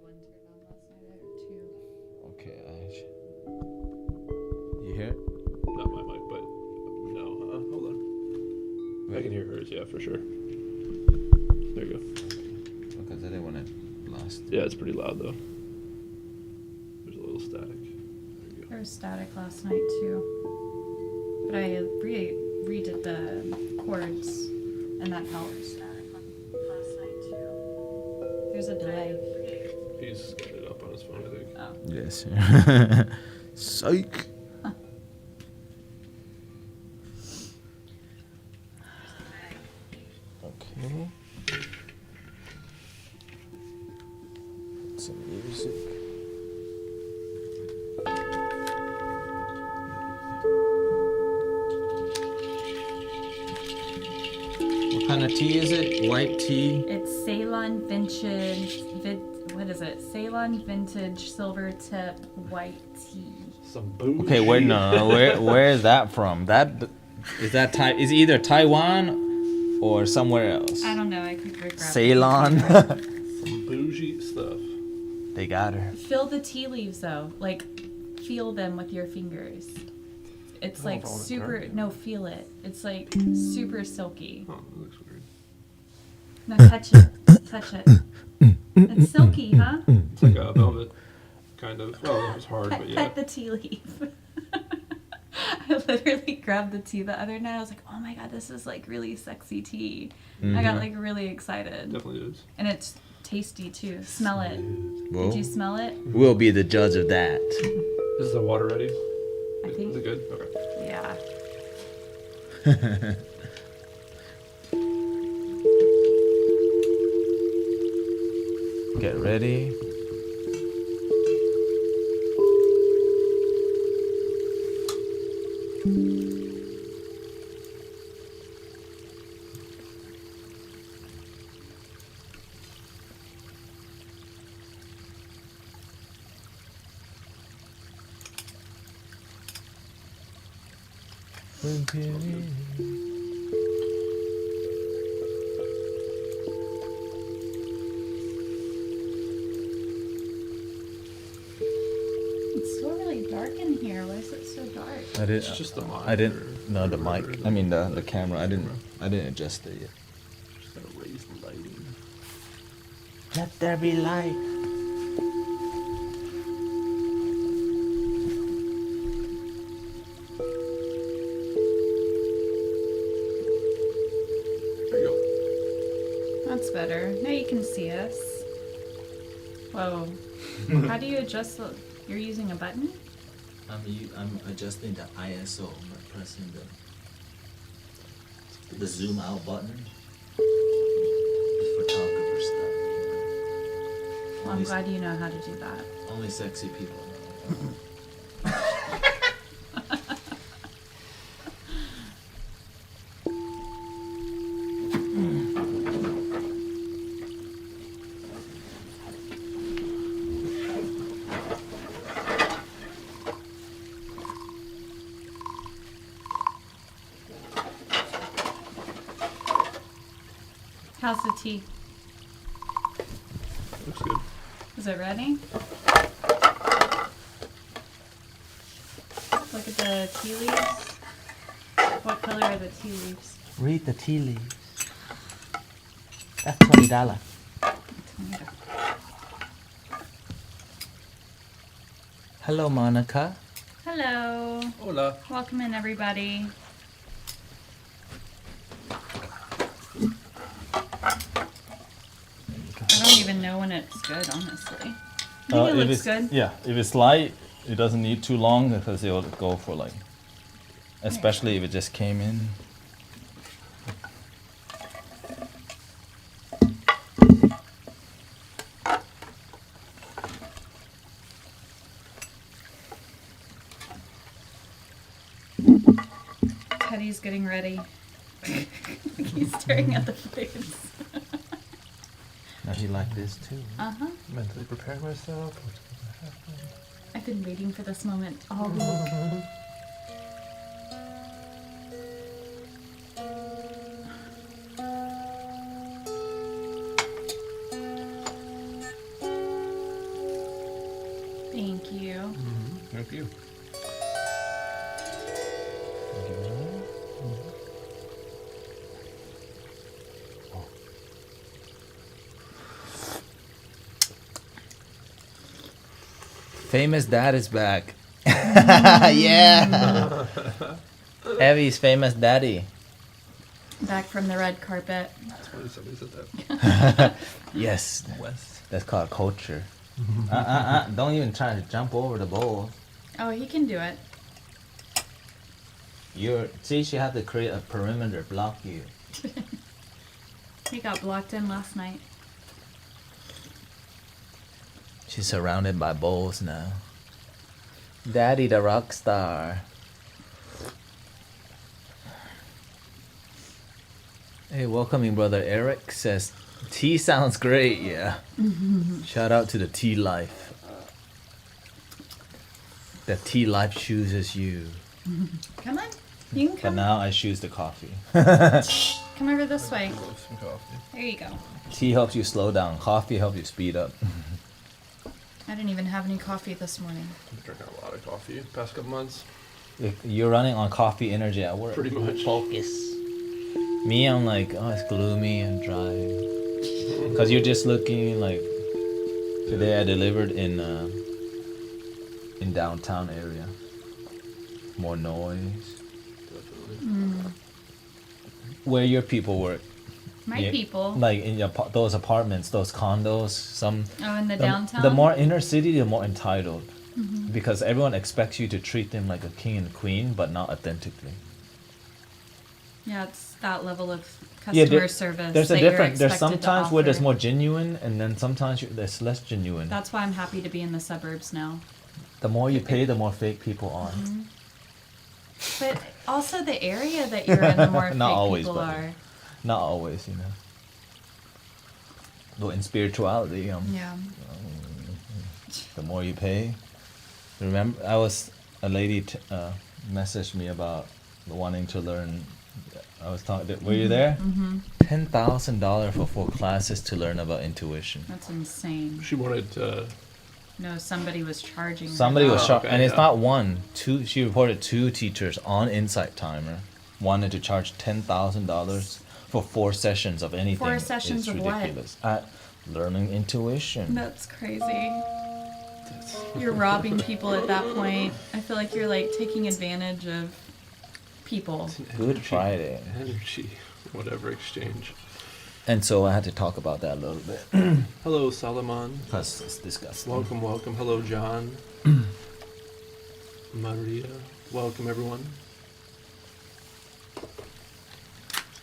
one turned on last night. I heard two. Okay, you hear it? Not my mic, but no. Hold on. I can hear hers, yeah, for sure. There you go. Because I didn't want to blast. Yeah, it's pretty loud though. There's a little static. There you go. There was static last night too. But I redid the chords and that helped. Static last night too. There's a delay. He's got it up on his phone, I think. Oh. Yes. Psych. Okay. Some music. What kind of tea is it? White tea? It's Ceylon vintage. What is it? Ceylon vintage silver tip white tea. Some bougie. Okay, wait, no. Where is that from? Is either Taiwan or somewhere else? I don't know. I could grab Ceylon. Some bougie stuff. They got her. Feel the tea leaves though. Like, feel them with your fingers. It's like super. No, feel it. It's like super silky. Oh, that looks weird. No, touch it. Touch it. It's silky, huh? It's like a velvet, kind of. Well, it was hard, but yeah. Pet the tea leaf. I literally grabbed the tea the other night. I was like, oh my god, this is like really sexy tea. Mm-hmm. I got like really excited. Definitely is. And it's tasty too. Smell it. Whoa. Did you smell it? We'll be the judge of that. Is the water ready? I think. Is it good? Okay. Yeah. Get ready. It's still really dark in here. Why is it so dark? It's just the monitor. I didn't. No, the mic. I mean the camera. I didn't adjust it yet. Just gotta raise the lighting. Let there be light. There you go. That's better. Now you can see us. Whoa. How do you adjust the... You're using a button? I'm adjusting the ISO by pressing the zoom out button. It's photographer stuff. Well, I'm glad you know how to do that. Only sexy people know. How's the tea? Looks good. Is it ready? Look at the tea leaves. What color are the tea leaves? Read the tea leaves. That's $20. Hello, Monica. Hello. Hola. Welcome in, everybody. I don't even know when it's good, honestly. I think it looks good. Yeah, if it's light, it doesn't need too long because it'll go for like, especially if it just came in. Teddy's getting ready. He's staring at the flames. Now he like this too. Uh-huh. Mentally prepare myself. I've been waiting for this moment all week. Thank you. Thank you. Famous dad is back. Yeah. Evie's famous daddy. Back from the red carpet. That's funny somebody said that. Yes. West. That's called culture. Don't even try to jump over the bowl. Oh, he can do it. See, she had to create a perimeter, block you. He got blocked in last night. She's surrounded by bowls now. Daddy the rock star. Hey, welcoming brother Eric says, tea sounds great, yeah. Shout out to the tea life. The tea life chooses you. Come on. You can But come. now I choose the coffee. Come over this way. Love some coffee. There you go. Tea helps you slow down. Coffee helps you speed up. I didn't even have any coffee this morning. I've been drinking a lot of coffee the past couple months. You're running on coffee energy at work. Pretty much. Focus. Me, I'm like, oh, it's gloomy and dry. Because you're just looking like... Today I delivered in downtown area. More noise. Definitely. Where your people work. My Yeah, people. Like in your, those apartments, those condos, some... Oh, in the downtown? The more inner city, the more entitled. Because everyone expects you to treat them like a king and queen, but not authentically. Yeah, it's that level of Yeah, customer service. There's a that you're different. There's expected to sometimes where there's offer. more genuine, and then sometimes there's less genuine. That's why I'm happy to be in the suburbs now. The more you pay, the more fake people are. But also the area that you're in, the more Not fake always, people buddy. are. Not always, you know. Though in spirituality, Yeah. the more you pay. Remember, a lady messaged me about wanting to learn. I was talking. Were you there? $10,000 for 4 classes to learn about intuition. That's insane. She wanted to... No, somebody was charging her Somebody that. was Oh, sharp, okay, and it's yeah. not one, two. She reported 2 teachers on Insight Timer wanted to charge $10,000 for 4 sessions of anything. 4 sessions It's of what? ridiculous. At learning intuition. That's crazy. You're robbing people at that point. I feel like you're like taking advantage of people. Good Friday. Energy, whatever exchange. And so I had to talk about that a little bit Hello, Salomon. because it's disgusting. Welcome, welcome. Hello, John. Maria. Welcome, everyone.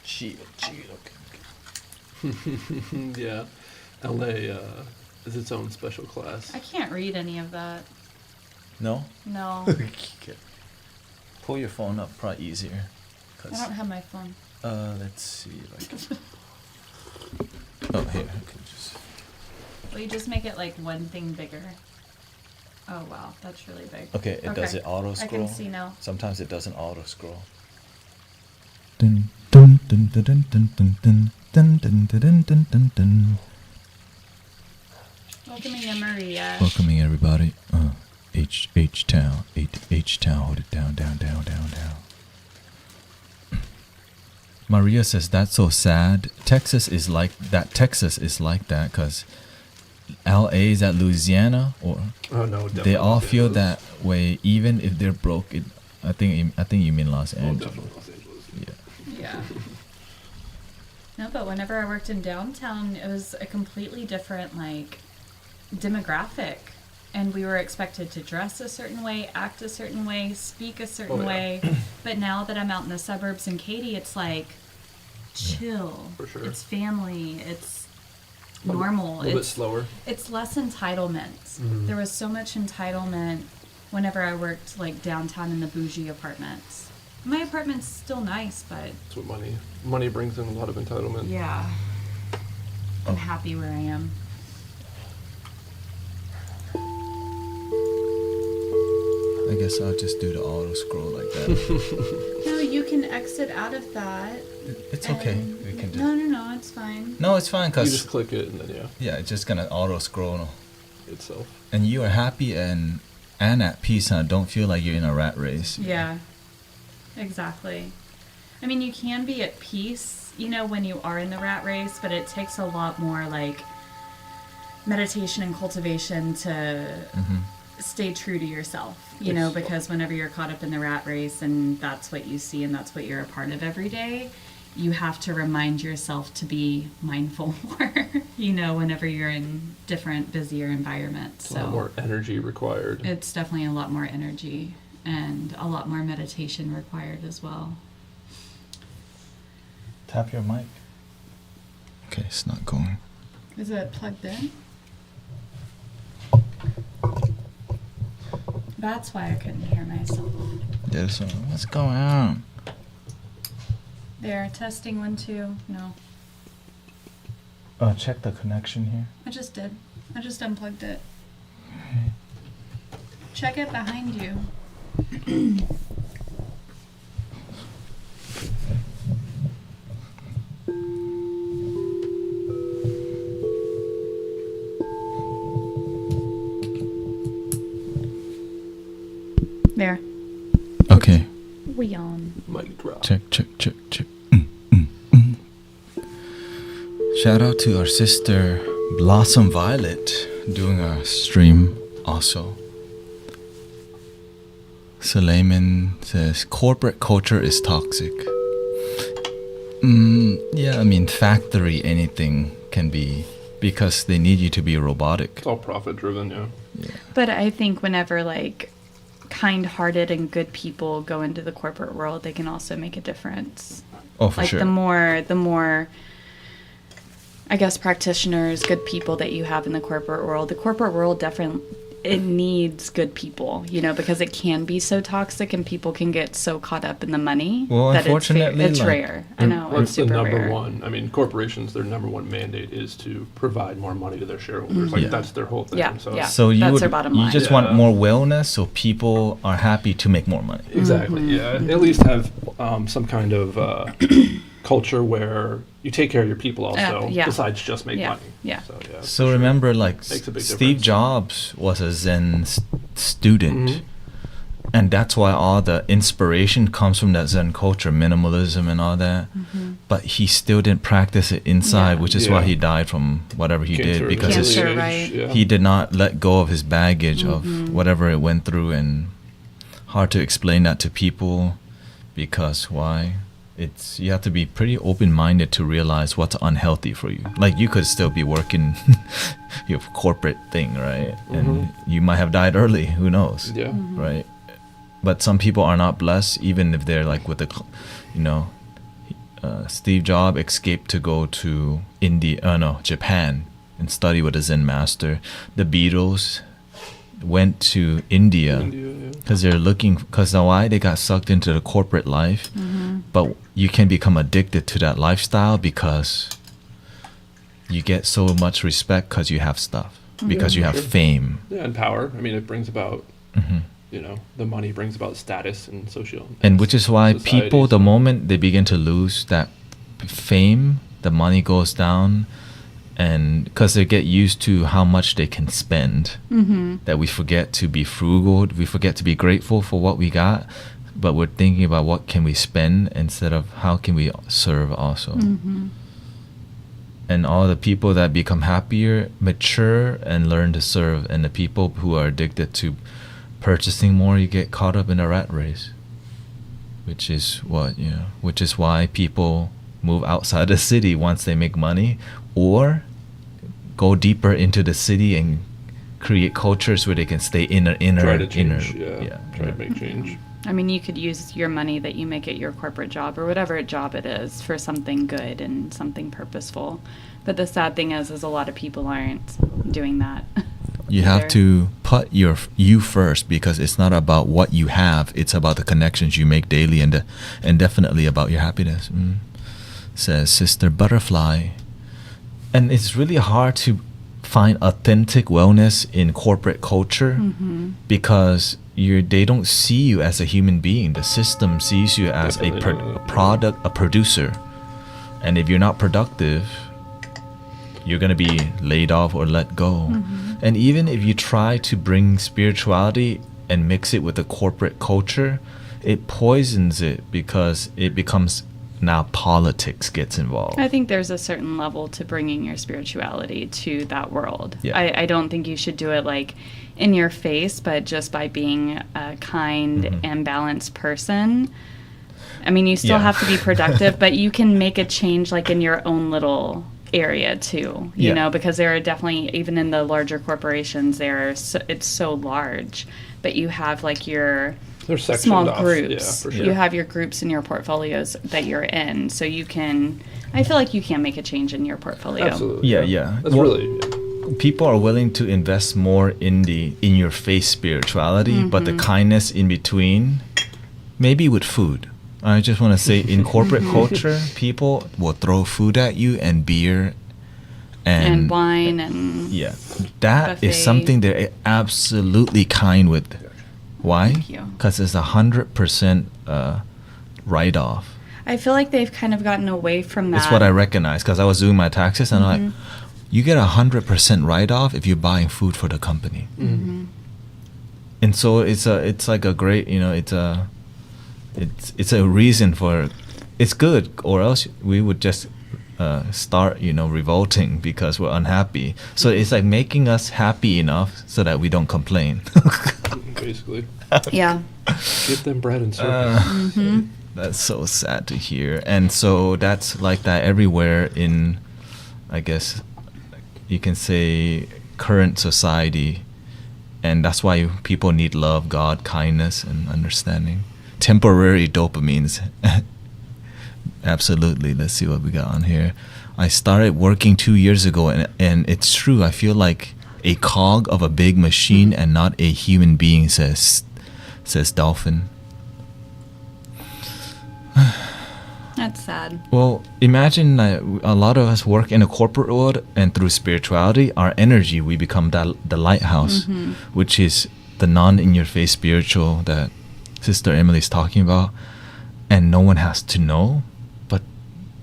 Cheat. Yeah. LA is its own special class. I can't read any of that. No? No. Pull your phone up, probably easier. I don't have my phone. Let's see. Oh, here. I can just... Will you just make it like one thing bigger? Oh wow, that's really big. Okay, does it auto scroll? I can see now. Sometimes it doesn't auto scroll. Dun dun dun dun dun dun dun dun dun dun dun dun dun. Welcoming in Maria. Welcoming everybody. H town, H town. Hold it down. Maria says that's so sad. Texas is like that. Because L.A. is at Louisiana, or Oh no, definitely. they all Los feel Angeles. that way, even if they're broke. I think you mean Los Oh, Angeles. definitely Los Angeles. Yeah. Yeah. No, but whenever I worked in downtown, it was a completely different like demographic. And we were expected to dress a certain way, act a certain way, speak a certain Oh, yeah. way. But now that I'm out in the suburbs in Katy, it's like chill. For sure. It's family. It's normal. A little bit It's slower. It's less entitlement. Mhm. There was so much entitlement whenever I worked like downtown in the bougie apartments. My apartment's still nice, but That's what money brings in a lot of entitlement. yeah. I'm happy where I am. I guess I'll just do the auto scroll like that. No, you can exit out of that. It's okay. and- We can do. No, it's fine. No, it's fine You because just click it and then yeah. yeah, it's just gonna auto scroll. itself. And you are happy and at peace, huh? Don't feel like you're in a rat race. Yeah, exactly. I mean, you can be at peace, you know, when you are in the rat race, but it takes a lot more like meditation and cultivation to stay true to yourself, you know, because whenever you're caught up in the rat race and that's what you see and that's what you're a part of every day, you have to remind yourself to be mindful more, you know, whenever you're in different, busier environments. It's a lot more energy required. It's definitely a lot more energy and a lot more meditation required as well. Tap your mic. Okay, it's not going. Is it plugged in? That's why I couldn't hear myself. Yeah, so what's going on? There, testing 1, 2. No, Check the connection here. I just did. I just unplugged it. Check it behind you. There. Okay. We on. Mic drop. Check. Shout out to our sister Blossom Violet doing a stream also. Suleiman says corporate culture is toxic. Yeah, I mean factory anything can be because they need you to be robotic. It's all profit driven, yeah. But I think whenever like kind-hearted and good people go into the corporate world, they can also make a difference. Oh, for like sure. the more I guess practitioners, good people that you have in the corporate world definitely it needs good people, you know, because it can be so toxic and people can get so caught up in the money Well, that unfortunately, it's like, rare. I know, That's it's the super number rare. one. I mean, corporations, their number one mandate is to provide more money to their shareholders. Like, Yeah. that's their whole thing. Yeah, So yeah. So you That's would their bottom you line. just Yeah. want more wellness, so people are happy to make more money. Exactly, Mm-hmm. yeah. At least have some kind of culture where you take care of your people also, yeah. besides just make Yeah, money. yeah. So, yeah, So for sure. remember, like Makes a big Steve difference. Jobs was a Zen student, Mhm. and that's why all the inspiration comes from that Zen culture, minimalism and all that. But he still didn't practice it inside, Yeah. which is why Yeah. he died from whatever he Cancer did at because an his, Cancer, early right. age, yeah. he did not let go of his baggage of whatever it went through, and hard to explain that to people because why? It's you have to be pretty open-minded to realize what's unhealthy for you. Like you could still be working your corporate thing, right? And you might have died early. Who knows? Yeah. Right? But some people are not blessed, even if they're like with the, you know, Steve Jobs escaped to go to Japan and study with a Zen master. The Beatles went to India. India, yeah. Because they're looking, because why they got sucked into the corporate life, but you can become addicted to that lifestyle because you get so much respect because you have stuff, because you have Sure. fame. Yeah, and power. I mean, it brings about, you know, the money brings about status and social. And which is why society, people, the so- moment they begin to lose that fame, the money goes down, and because they get used to how much they can spend, that we forget to be frugal, we forget to be grateful for what we got, but we're thinking about what can we spend instead of how can we serve also. And all the people that become happier mature and learn to serve, and the people who are addicted to purchasing more, you get caught up in a rat race, which is why people move outside the city once they make money, or go deeper into the city and create cultures where they can stay inner. Try to change. yeah. Try to make change. I mean, you could use your money that you make at your corporate job or whatever job it is for something good and something purposeful. But the sad thing is a lot of people aren't doing that. You have either. to put you first, because it's not about what you have, it's about the connections you make daily, and definitely about your happiness. Says Sister Butterfly. And it's really hard to find authentic wellness in corporate culture because they don't see you as a human being. The system sees you as a product, a producer. And if you're not productive, you're going to be laid off or let go. And even if you try to bring spirituality and mix it with the corporate culture, it poisons it because it becomes now politics gets involved. I think there's a certain level to bringing your spirituality to that world. Yeah. I don't think you should do it like in your face, but just by being a kind and balanced person. I mean, you still have to be productive, but you can make a change like in your own little area too, you know, because there are definitely, even in the larger corporations, it's so large, but you have like your small groups. Yeah, for sure. You have your groups in your portfolios that you're in, so you can, I feel like you can make a change in your portfolio. Absolutely. Yeah. That's really... People are willing to invest more in your face spirituality, but the kindness in between, maybe with food. I just want to say, in corporate culture, people will throw food at you and beer and wine and that buffet. Is something they're absolutely kind with. Why? Because it's 100% write-off. I feel like they've kind of gotten away from that. That's what I recognize, because I was doing my taxes and I'm like, you get 100% write-off if you're buying food for the company. And so it's like a great, it's a reason for, it's good, or else we would just start revolting because we're unhappy. So it's like making us happy enough so that we don't complain. Basically. Yeah. Get them bread and circus. That's so sad to hear. And so that's like that everywhere in, I guess you can say, current society. And that's why people need love, God, kindness, and understanding. Temporary dopamines. Absolutely. Let's see what we got on here. I started working 2 years ago, and it's true. I feel like a cog of a big machine and not a human being, says Dolphin. That's sad. Well, imagine that a lot of us work in a corporate world, and through spirituality, our energy, we become the lighthouse, which is the non-in-your-face spiritual that Sister Emily's talking about, and no one has to know. But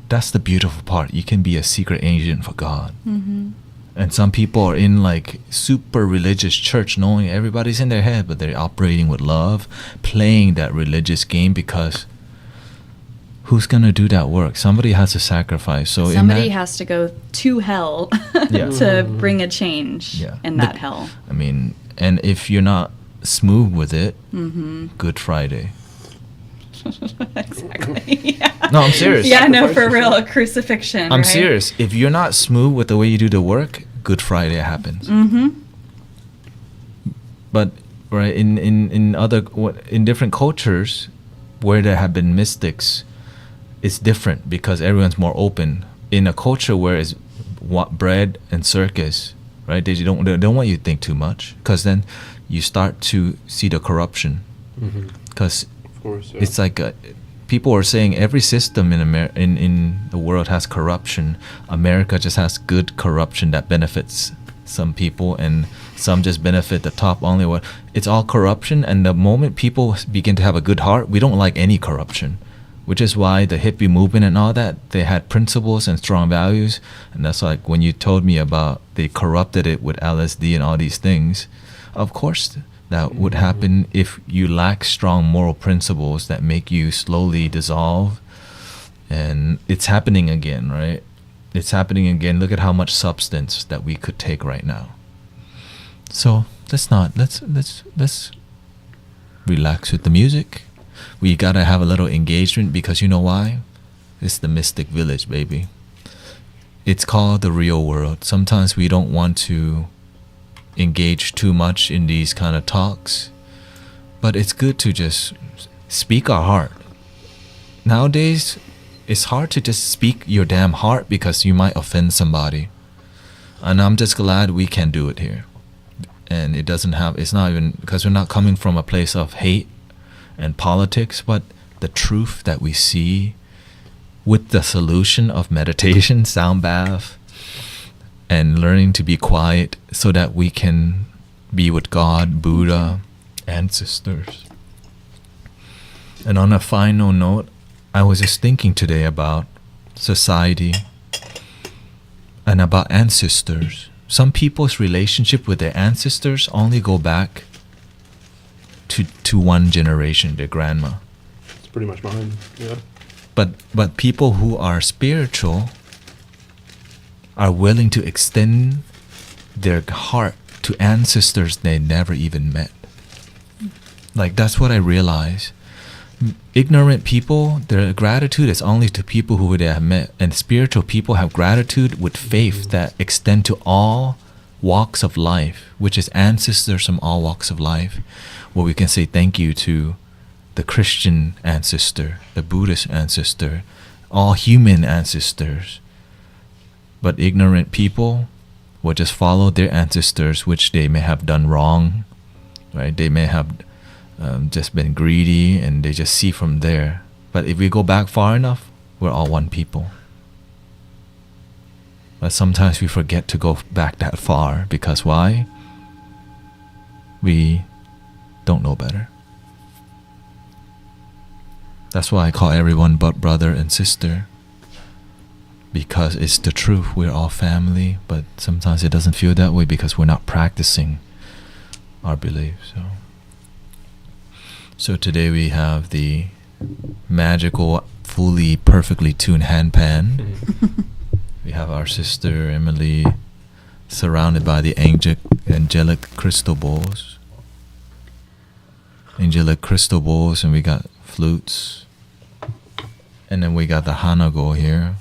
that's the beautiful part. You can be a secret agent for God. And some people are in like super religious church, knowing everybody's in their head, but they're operating with love, playing that religious game, because who's gonna do that work? Somebody has to sacrifice. So somebody has to go to hell to bring a change in that hell. I mean, and if you're not smooth with it, Good Friday. Exactly. Yeah. No, I'm serious. Yeah, no, for real, a crucifixion. I'm right? serious. If you're not smooth with the way you do the work, Good Friday happens. But right in different cultures where there have been mystics, it's different because everyone's more open. In a culture where it's bread and circus, right? They don't want you to think too much, because then you start to see the corruption. Because it's like people are saying every system in the world has corruption. America just has good corruption that benefits some people, and some just benefit the top only. It's all corruption, and the moment people begin to have a good heart, we don't like any corruption. Which is why the hippie movement and all that, they had principles and strong values. And that's like when you told me about they corrupted it with LSD and all these things. Of course, that would happen if you lack strong moral principles that make you slowly dissolve. And it's happening again, right? It's happening again. Look at how much substance that we could take right now. So let's relax with the music. We gotta have a little engagement, because you know why? It's the mystic village, baby. It's called the real world. Sometimes we don't want to engage too much in these kind of talks, but it's good to just speak our heart. Nowadays, it's hard to just speak your damn heart because you might offend somebody. And I'm just glad we can do it here. And it's not even, because we're not coming from a place of hate and politics, but the truth that we see with the solution of meditation, Soundbath, and learning to be quiet so that we can be with God, Buddha, ancestors. And on a final note, I was just thinking today about society and about ancestors. Some people's relationship with their ancestors only go back to one generation, their grandma. It's pretty much mine. Yeah. But people who are spiritual are willing to extend their heart to ancestors they never even met. Like, that's what I realize. Ignorant people, their gratitude is only to people who they have met, and spiritual people have gratitude with faith that extend to all walks of life, which is ancestors from all walks of life, where we can say thank you to the Christian ancestor, the Buddhist ancestor, all human ancestors. But ignorant people will just follow their ancestors, which they may have done wrong, right? They may have just been greedy, and they just see from there. But if we go back far enough, we're all one people. But sometimes we forget to go back that far, because why? We don't know better. That's why I call everyone but brother and sister, because it's the truth. We're all family, but sometimes it doesn't feel that way because we're not practicing our beliefs. So today we have the magical, fully, perfectly tuned handpan. We have our sister Emily surrounded by the angelic crystal bowls. Angelic crystal bowls, and we got flutes. And then we got the hanago here,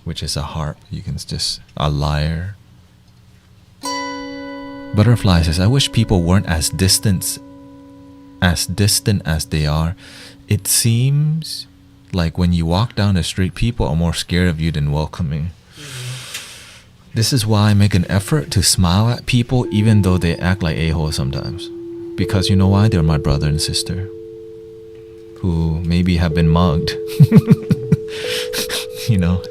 which is a harp. You can just, a lyre. Butterfly says, I wish people weren't as distant as they are. It seems like when you walk down the street, people are more scared of you than welcoming. This is why I make an effort to smile at people even though they act like a-holes sometimes. Because you know why? They're my brother and sister who maybe have been mugged. You know,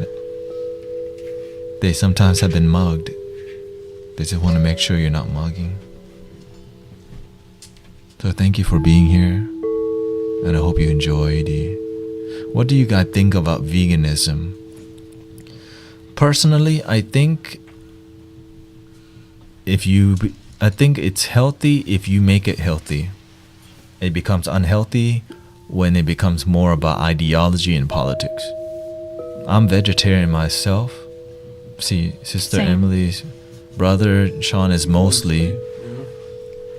they sometimes have been mugged. They just want to make sure you're not mugging. So thank you for being here, and I hope you enjoyed. What do you guys think about veganism? Personally, I think it's healthy if you make it healthy. It becomes unhealthy when it becomes more about ideology and politics. I'm vegetarian myself. See, Sister Same. Emily's brother Sean is mostly,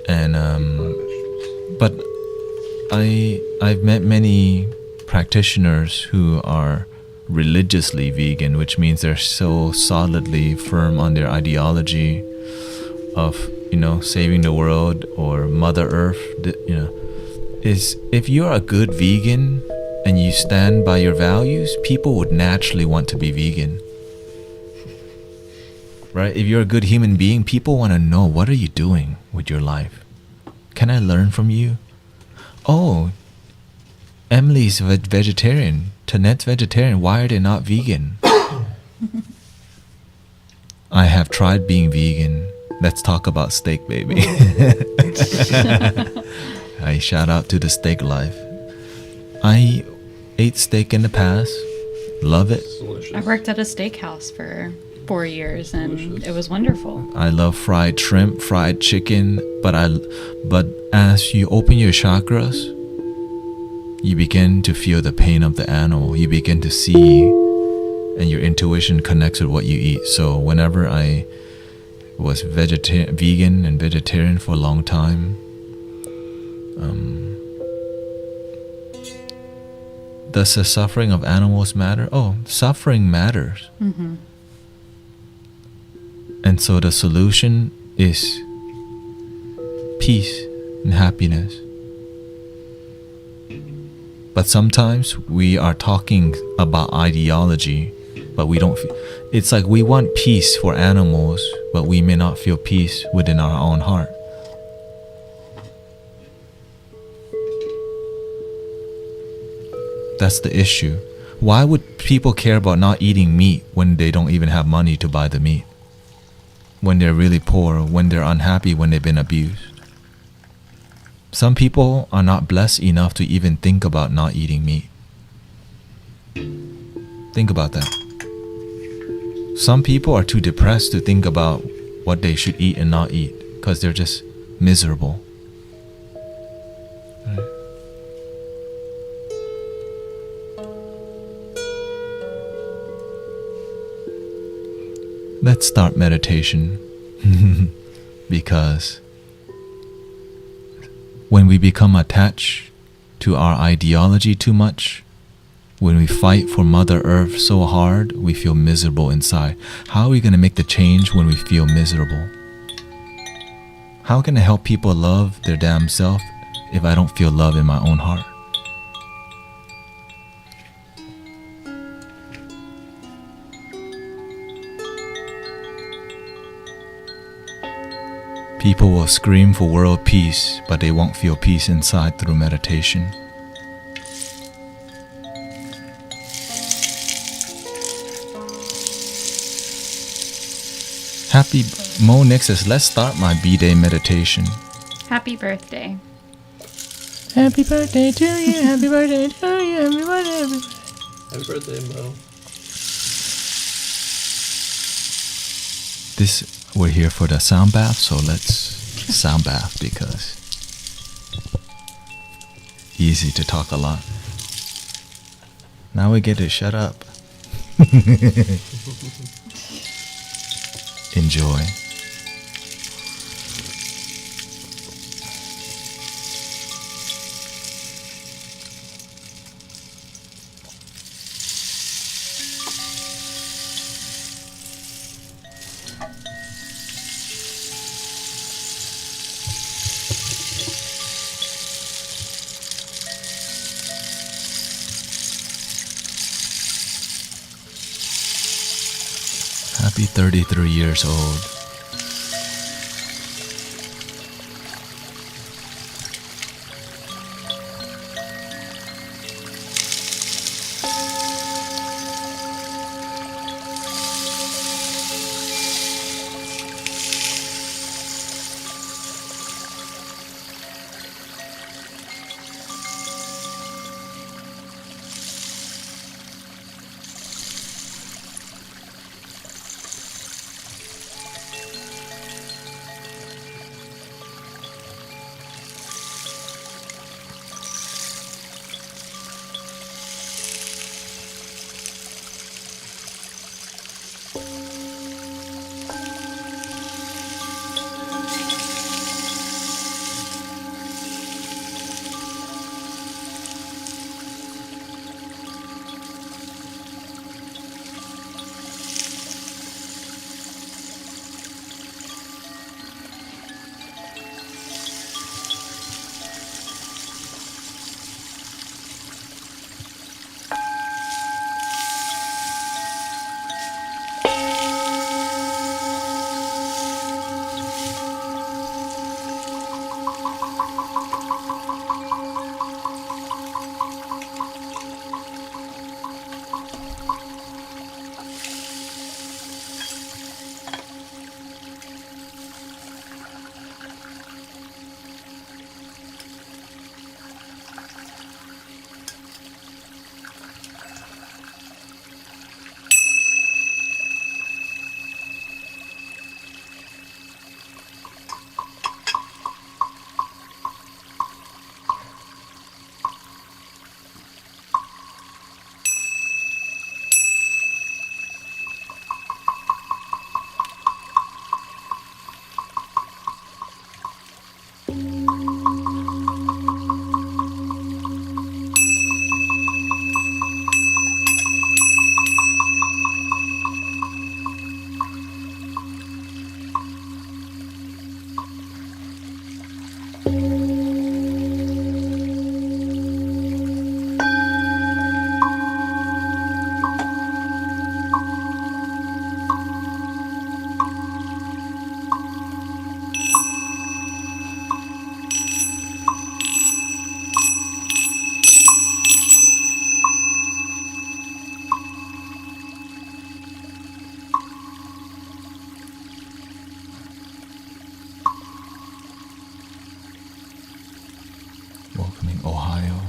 and but I've met many practitioners who are religiously vegan, which means they're so solidly firm on their ideology of, you know, saving the world or Mother Earth. You know, is if you're a good vegan and you stand by your values, people would naturally want to be vegan. Right? If you're a good human being, people want to know, what are you doing with your life? Can I learn from you? Oh, Emily's vegetarian. Tanette's vegetarian. Why are they not vegan? I have tried being vegan. Let's talk about steak, baby. I shout out to the steak life. I ate steak in the past. Love it. Delicious. I worked at a steakhouse for 4 years, and it was wonderful. I love fried shrimp, fried chicken, but as you open your chakras, you begin to feel the pain of the animal. You begin to see, and your intuition connects with what you eat. So whenever I was vegan and vegetarian for a long time, does the suffering of animals matter? Oh, suffering matters. Mm-hmm. And so the solution is peace and happiness. But sometimes we are talking about ideology, but we don't feel, it's like we want peace for animals, but we may not feel peace within our own heart. That's the issue. Why would people care about not eating meat when they don't even have money to buy the meat? When they're really poor, when they're unhappy, when they've been abused. Some people are not blessed enough to even think about not eating meat. Think about that. Some people are too depressed to think about what they should eat and not eat because they're just miserable. Right? Let's start meditation because when we become attached to our ideology too much, when we fight for Mother Earth so hard, we feel miserable inside. How are we going to make the change when we feel miserable? How can I help people love their damn self if I don't feel love in my own heart? People will scream for world peace, but they won't feel peace inside through meditation. Happy Mo Nick says, let's start my B-Day meditation. Happy birthday. Happy birthday to you, happy birthday to you, happy birthday. Happy birthday, Mo. We're here for the sound bath, so let's sound bath because easy to talk a lot. Now we get to shut up. Enjoy. Happy 33 years old. Welcoming Ohio.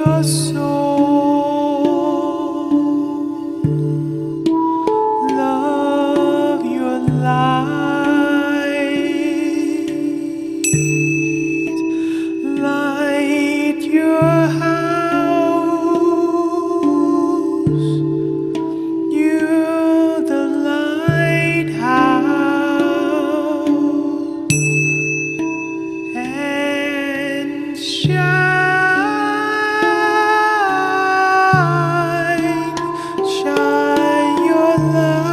your soul, love your light, light your house, you're the lighthouse, and shine your light.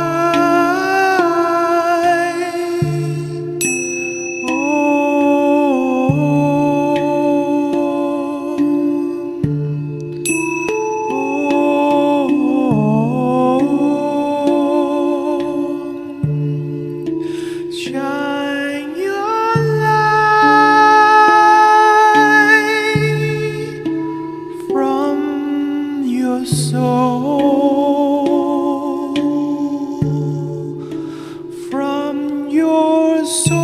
Shine your light from your soul, from your source,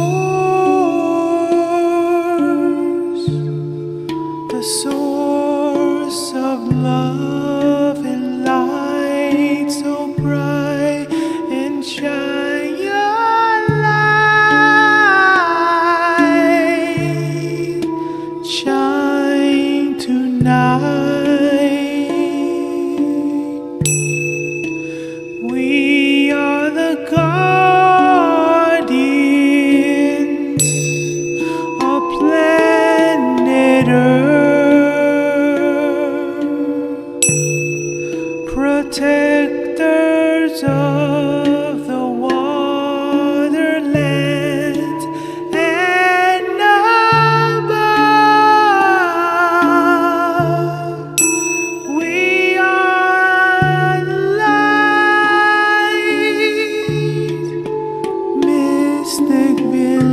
the source of love and light so bright, and shine your light, shine tonight. We are the guardians of planet Earth, protectors of the waterlands and above. We are light, mystic village.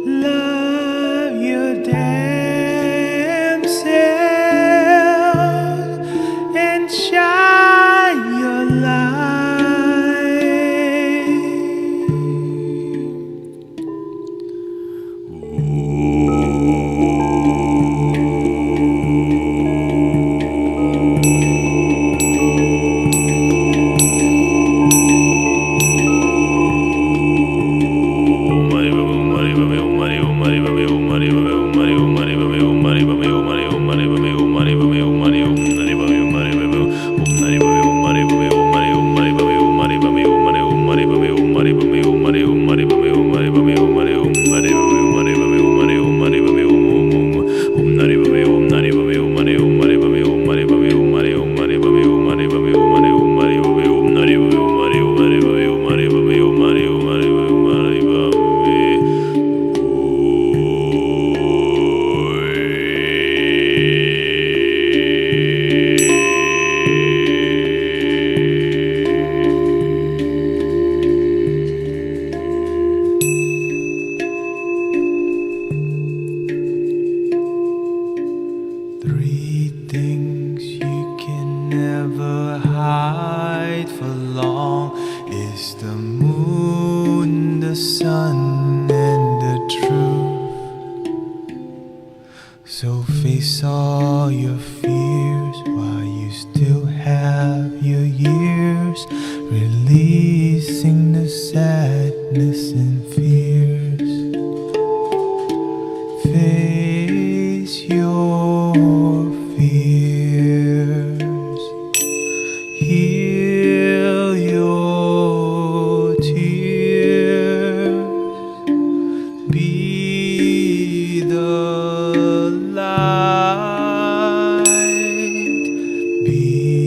Love your damn self and shine your light. Three things you can never hide for long is the moon, the sun, and the truth. So face all your fears while you still have your years, releasing the sadness and fears. Face your fears, heal your tears, be the light, be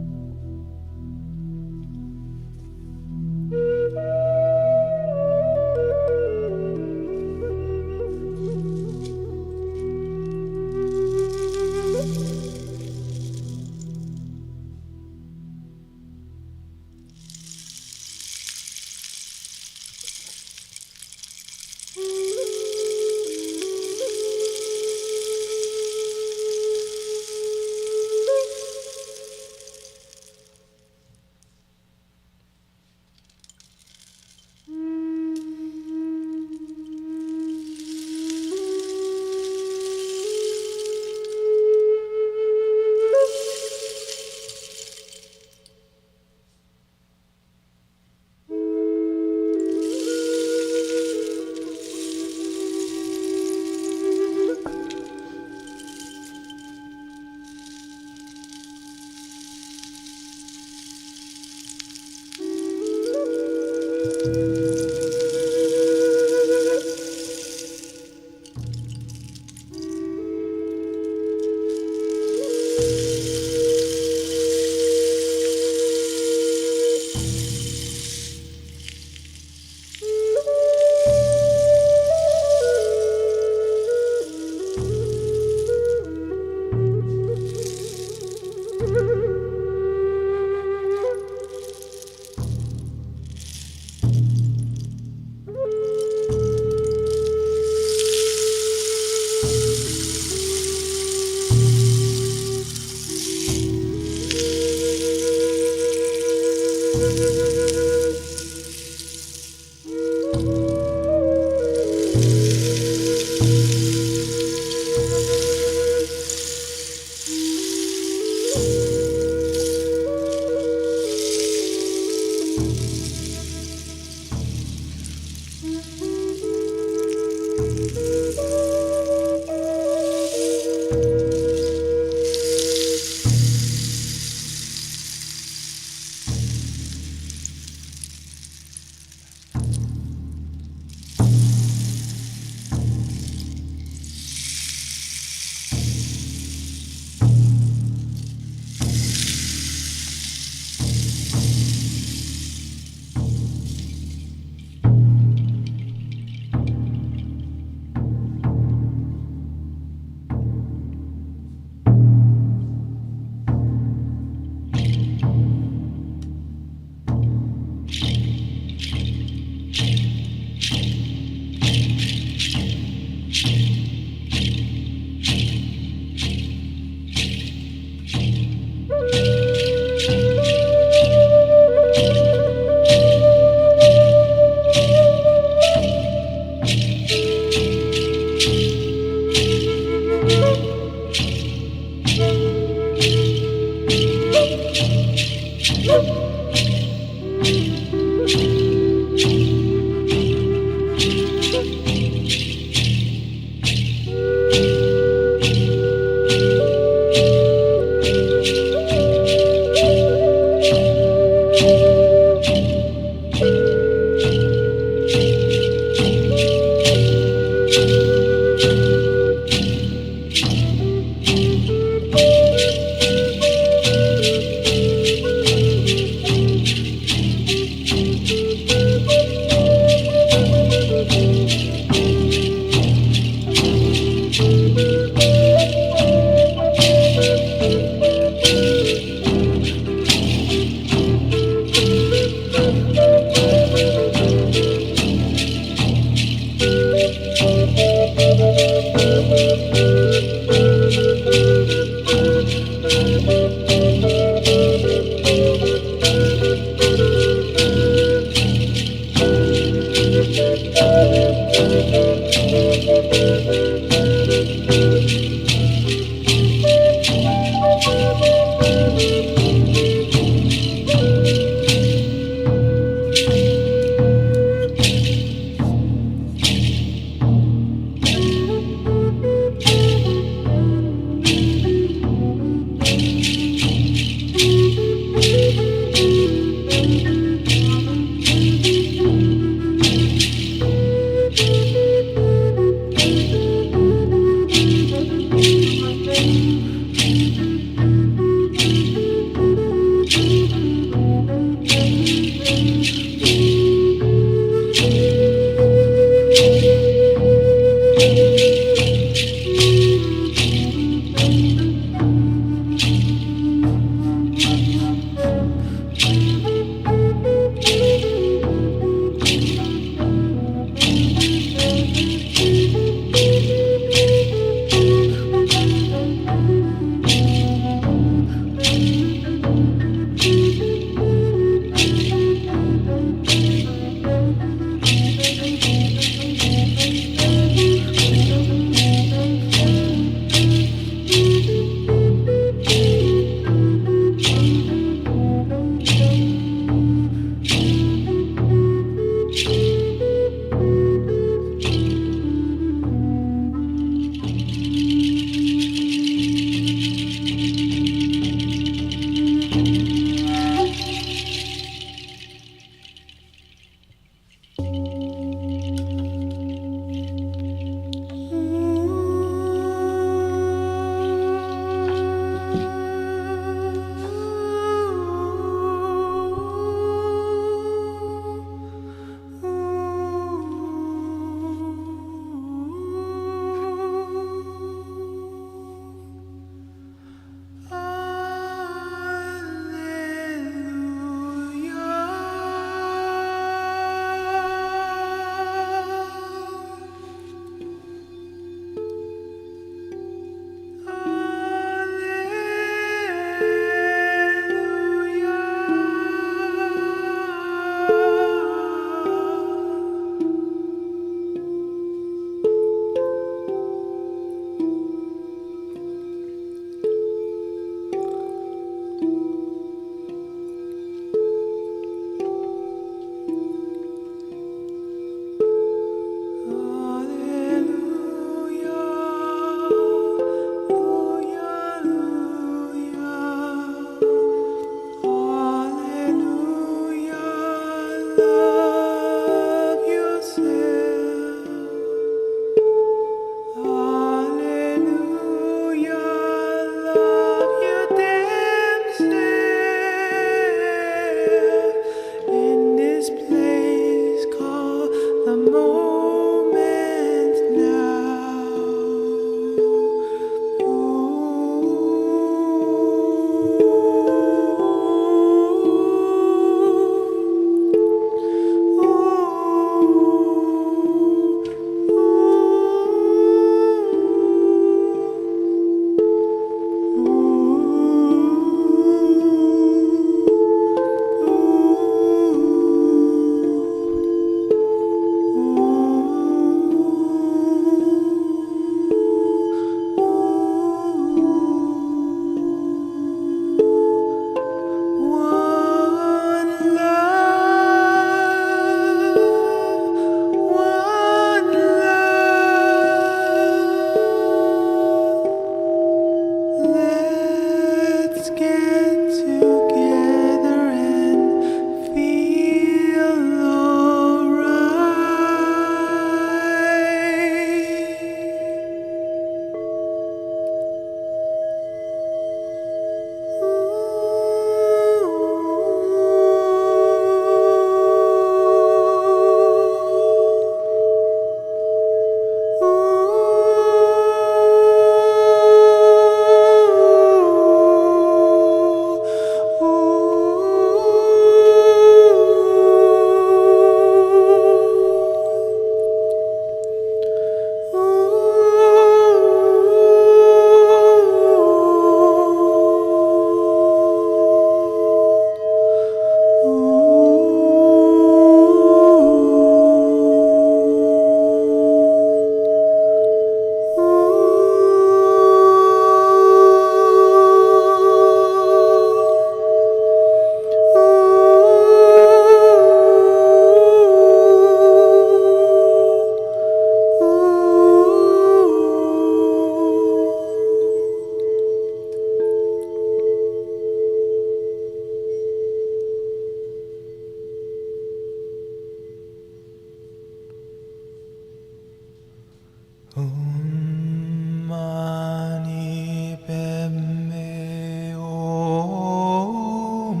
Om Mani Padme Om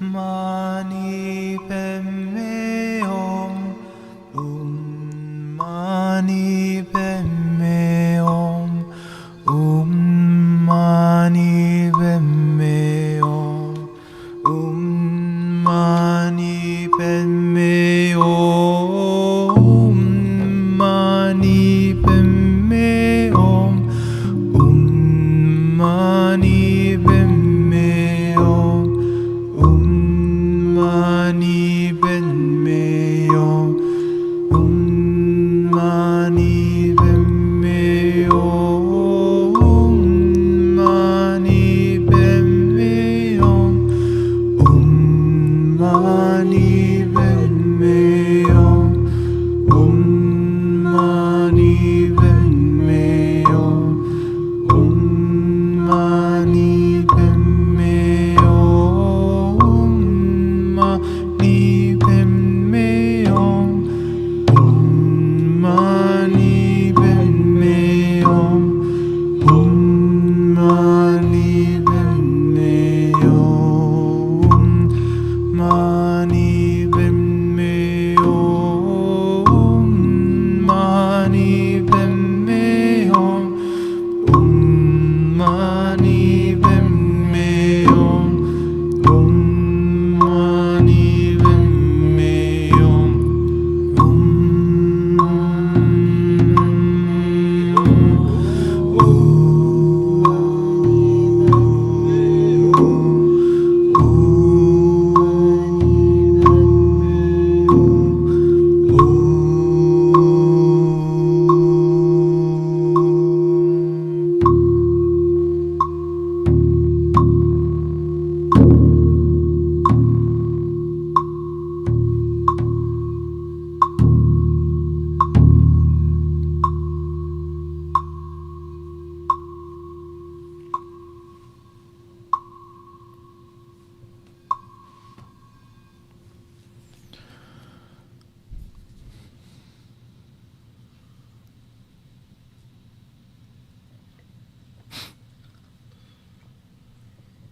Mani Padme Om Om Mani Padme Om Om Mani Padme Om Om Mani Padme Om Mani Padme Om Om Mani Padme Om Om Mani Padme Om Om Mani Padme Om Mani Padme Om Om Mani Padme Om Om Mani Padme Om Om Mani Padme Om Mani Padme Om Om Mani Padme Om Om Mani Padme Om Mani Padme Om Mani Padme Om Om Mani Padme Om Om Mani Padme Om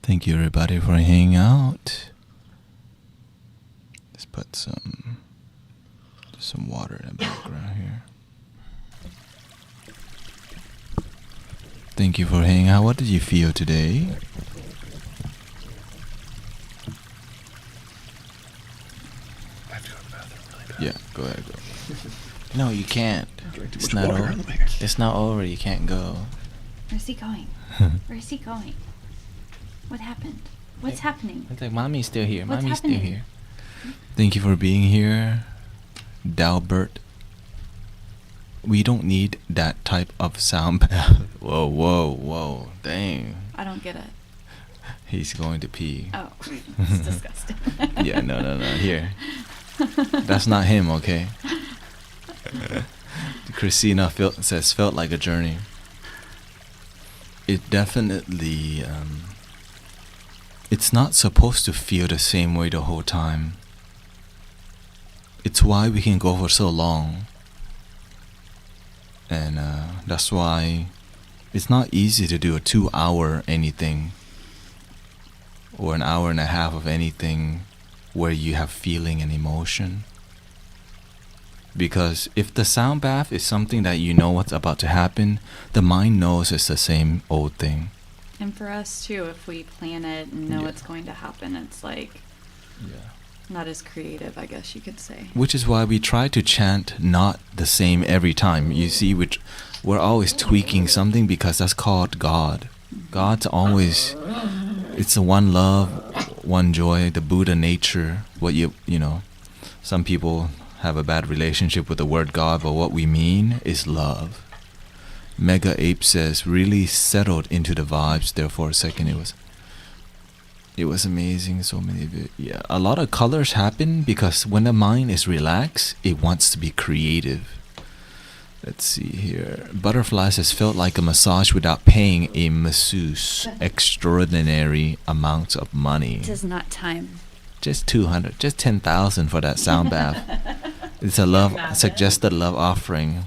Thank you, everybody, for hanging out. Let's put some water in the background here. Thank you for hanging out. What did you feel today? I have to go to the bathroom really bad. Yeah, go ahead, go. No, you can't. Drink too It's much not water over. on the way. It's not over. You can't go. Where's he going? Where's he going? What happened? What's happening? It's like mommy's still here. What's Mommy's still happening? here. Thank you for being here, Dalbert. We don't need that type of sound bath. Whoa, whoa, whoa. Dang. I don't get it. He's going to pee. Oh, it's disgusting. Yeah, no. Here. That's not him, okay? Christina says, felt like a journey. It definitely, it's not supposed to feel the same way the whole time. It's why we can go for so long. And that's why it's not easy to do a 2-hour anything or an hour and a half of anything where you have feeling and emotion. Because if the sound bath is something that you know what's about to happen, the mind knows it's the same old thing. And for us too, if we plan it and know Yeah. what's going to happen, it's like not as creative, I guess you could say. Which is why we try to chant not the same every time. You see, we're always tweaking something because that's called God. God's always, it's the one love, one joy, the Buddha nature. What you know, some people have a bad relationship with the word God, but what we mean is love. Mega Ape says, really settled into the vibes there for a second. It was amazing. So many of it. Yeah, a lot of colors happen because when the mind is relaxed, it wants to be creative. Let's see here. Butterfly says, felt like a massage without paying a masseuse extraordinary amounts of money. It is not time. Just 200, just 10,000 for that sound bath. It's a suggested love offering.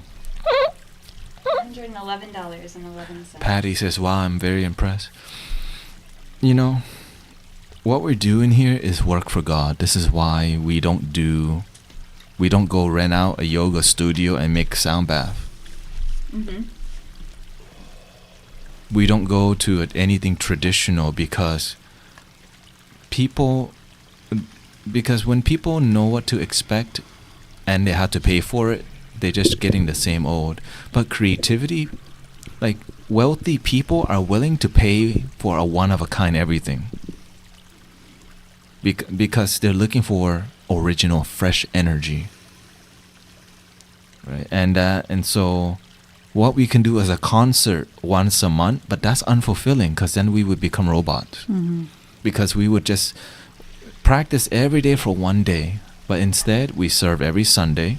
$111.11. Patty says, wow, I'm very impressed. You know, what we're doing here is work for God. This is why we don't go rent out a yoga studio and make Soundbath. Mm-hmm. We don't go to anything traditional because when people know what to expect and they have to pay for it, they're just getting the same old. But creativity, like wealthy people are willing to pay for a one-of-a-kind everything. Because they're looking for original, fresh energy. Right? And so what we can do is a concert once a month, but that's unfulfilling because then we would become robots. Mm-hmm. Because we would just practice every day for one day, but instead we serve every Sunday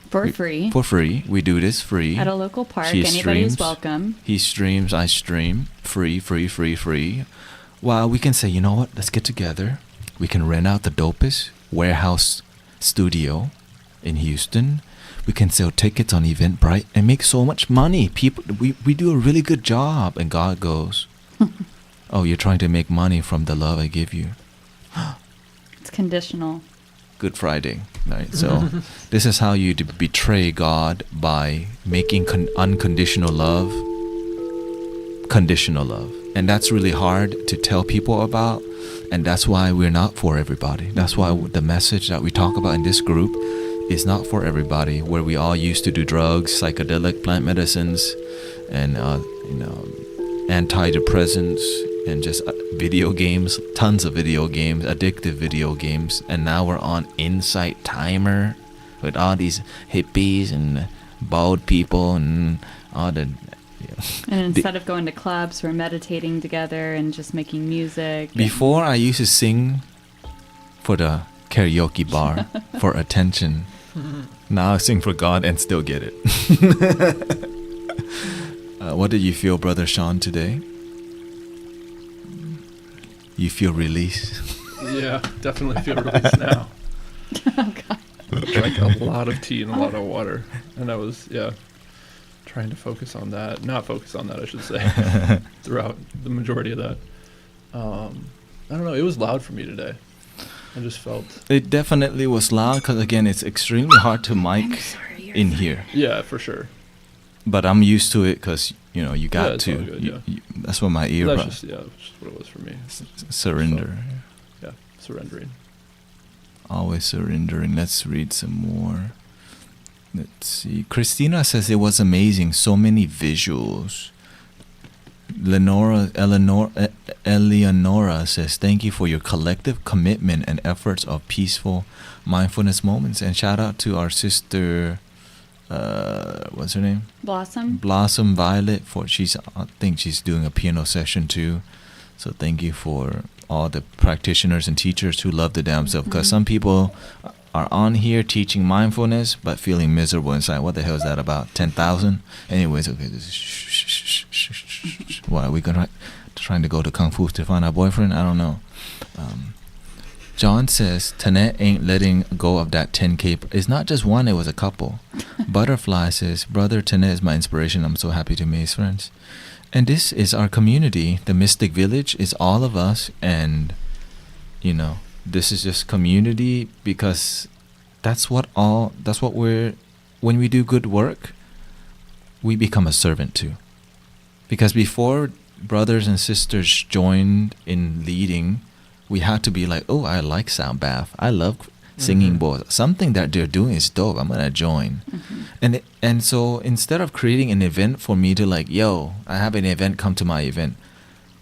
For free. for free. We do this free At a local park. She Anybody's streams. welcome. He streams, I stream, free. While we can say, you know what, let's get together. We can rent out the dopest warehouse studio in Houston. We can sell tickets on Eventbrite and make so much money. We do a really good job. And God goes, oh, you're trying to make money from the love I give you. It's conditional. Good Friday, right? So this is how you betray God, by making unconditional love conditional love. And that's really hard to tell people about, and that's why we're not for everybody. That's why the message that we talk about in this group is not for everybody, where we all used to do drugs, psychedelic plant medicines, and antidepressants, and just video games, tons of video games, addictive video games. And now we're on Insight Timer with all these hippies and bald people and all the... And instead of going to clubs, we're meditating together and just making music. Before, I used to sing for the karaoke bar for attention. Now I sing for God and still get it. What did you feel, Brother Sean, today? You feel released? Yeah, definitely feel released now. Oh, God. Drank a lot of tea and a lot of water, and I was trying to focus on that. Not focus on that, I should say, throughout the majority of that. I don't know. It was loud for me today. I just felt... It definitely was loud because, again, it's extremely hard to mic in here. Yeah, for sure. But I'm used to it because, you got it's to. all good, That's what my ear... That's just what it was for me. Surrender. Yeah, surrendering. Always surrendering. Let's read some more. Let's see. Christina says it was amazing. So many visuals. Eleonora says, thank you for your collective commitment and efforts of peaceful mindfulness moments. And shout out to our sister, what's her name? Blossom Violet. I think she's doing a piano session too. So thank you for all the practitioners and teachers who love the damn self. Because some people are on here teaching mindfulness but feeling miserable inside. What the hell is that about? 10,000? Anyways, okay. Why are we trying to go to Kung Fu to find our boyfriend? I don't know. John says Tanet ain't letting go of that 10K. It's not just one, it was a couple. Butterfly says, brother Tanet is my inspiration. I'm so happy to meet his friends. And this is our community. The Mystic Village is all of us, and this is just community, because when we do good work, we become a servant too. Because before brothers and sisters joined in leading, we had to be like, oh, I like Soundbath. I love singing bowls. Something that they're doing is dope. I'm going to join. And so instead of creating an event for me to like, yo, I have an event, come to my event.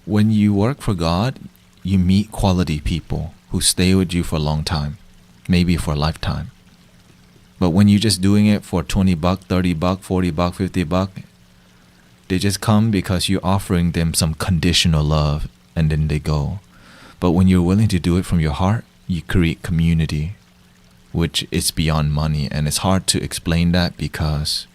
When you work for God, you meet quality people who stay with you for a long time, maybe for a lifetime. But when you're just doing it for $20, $30, $40, $50, they just come because you're offering them some conditional love, and then they go. But when you're willing to do it from your heart, you create community, which is beyond money. And it's hard to explain that because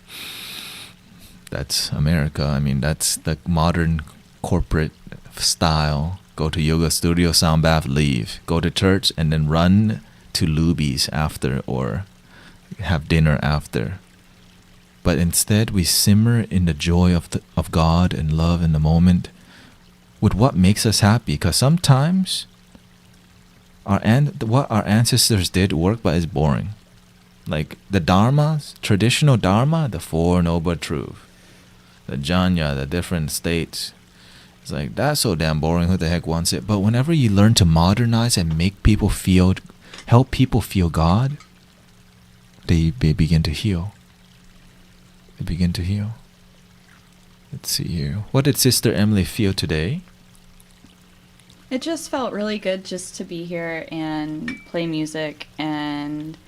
that's America. I mean, that's the modern corporate style. Go to yoga studio, Soundbath, leave. Go to church and then run to Luby's after, or have dinner after. but instead we simmer in the joy of God and love in the moment with what makes us happy. Because sometimes what our ancestors did work, but is boring. Like the Dharma, traditional Dharma, the Four Noble Truths, the Jhana, the different states. It's like, that's so damn boring. Who the heck wants it? But whenever you learn to modernize and help people feel God, they begin to heal. They begin to heal. Let's see here. What did Sister Emily feel today? It just felt really good just to be here and play music and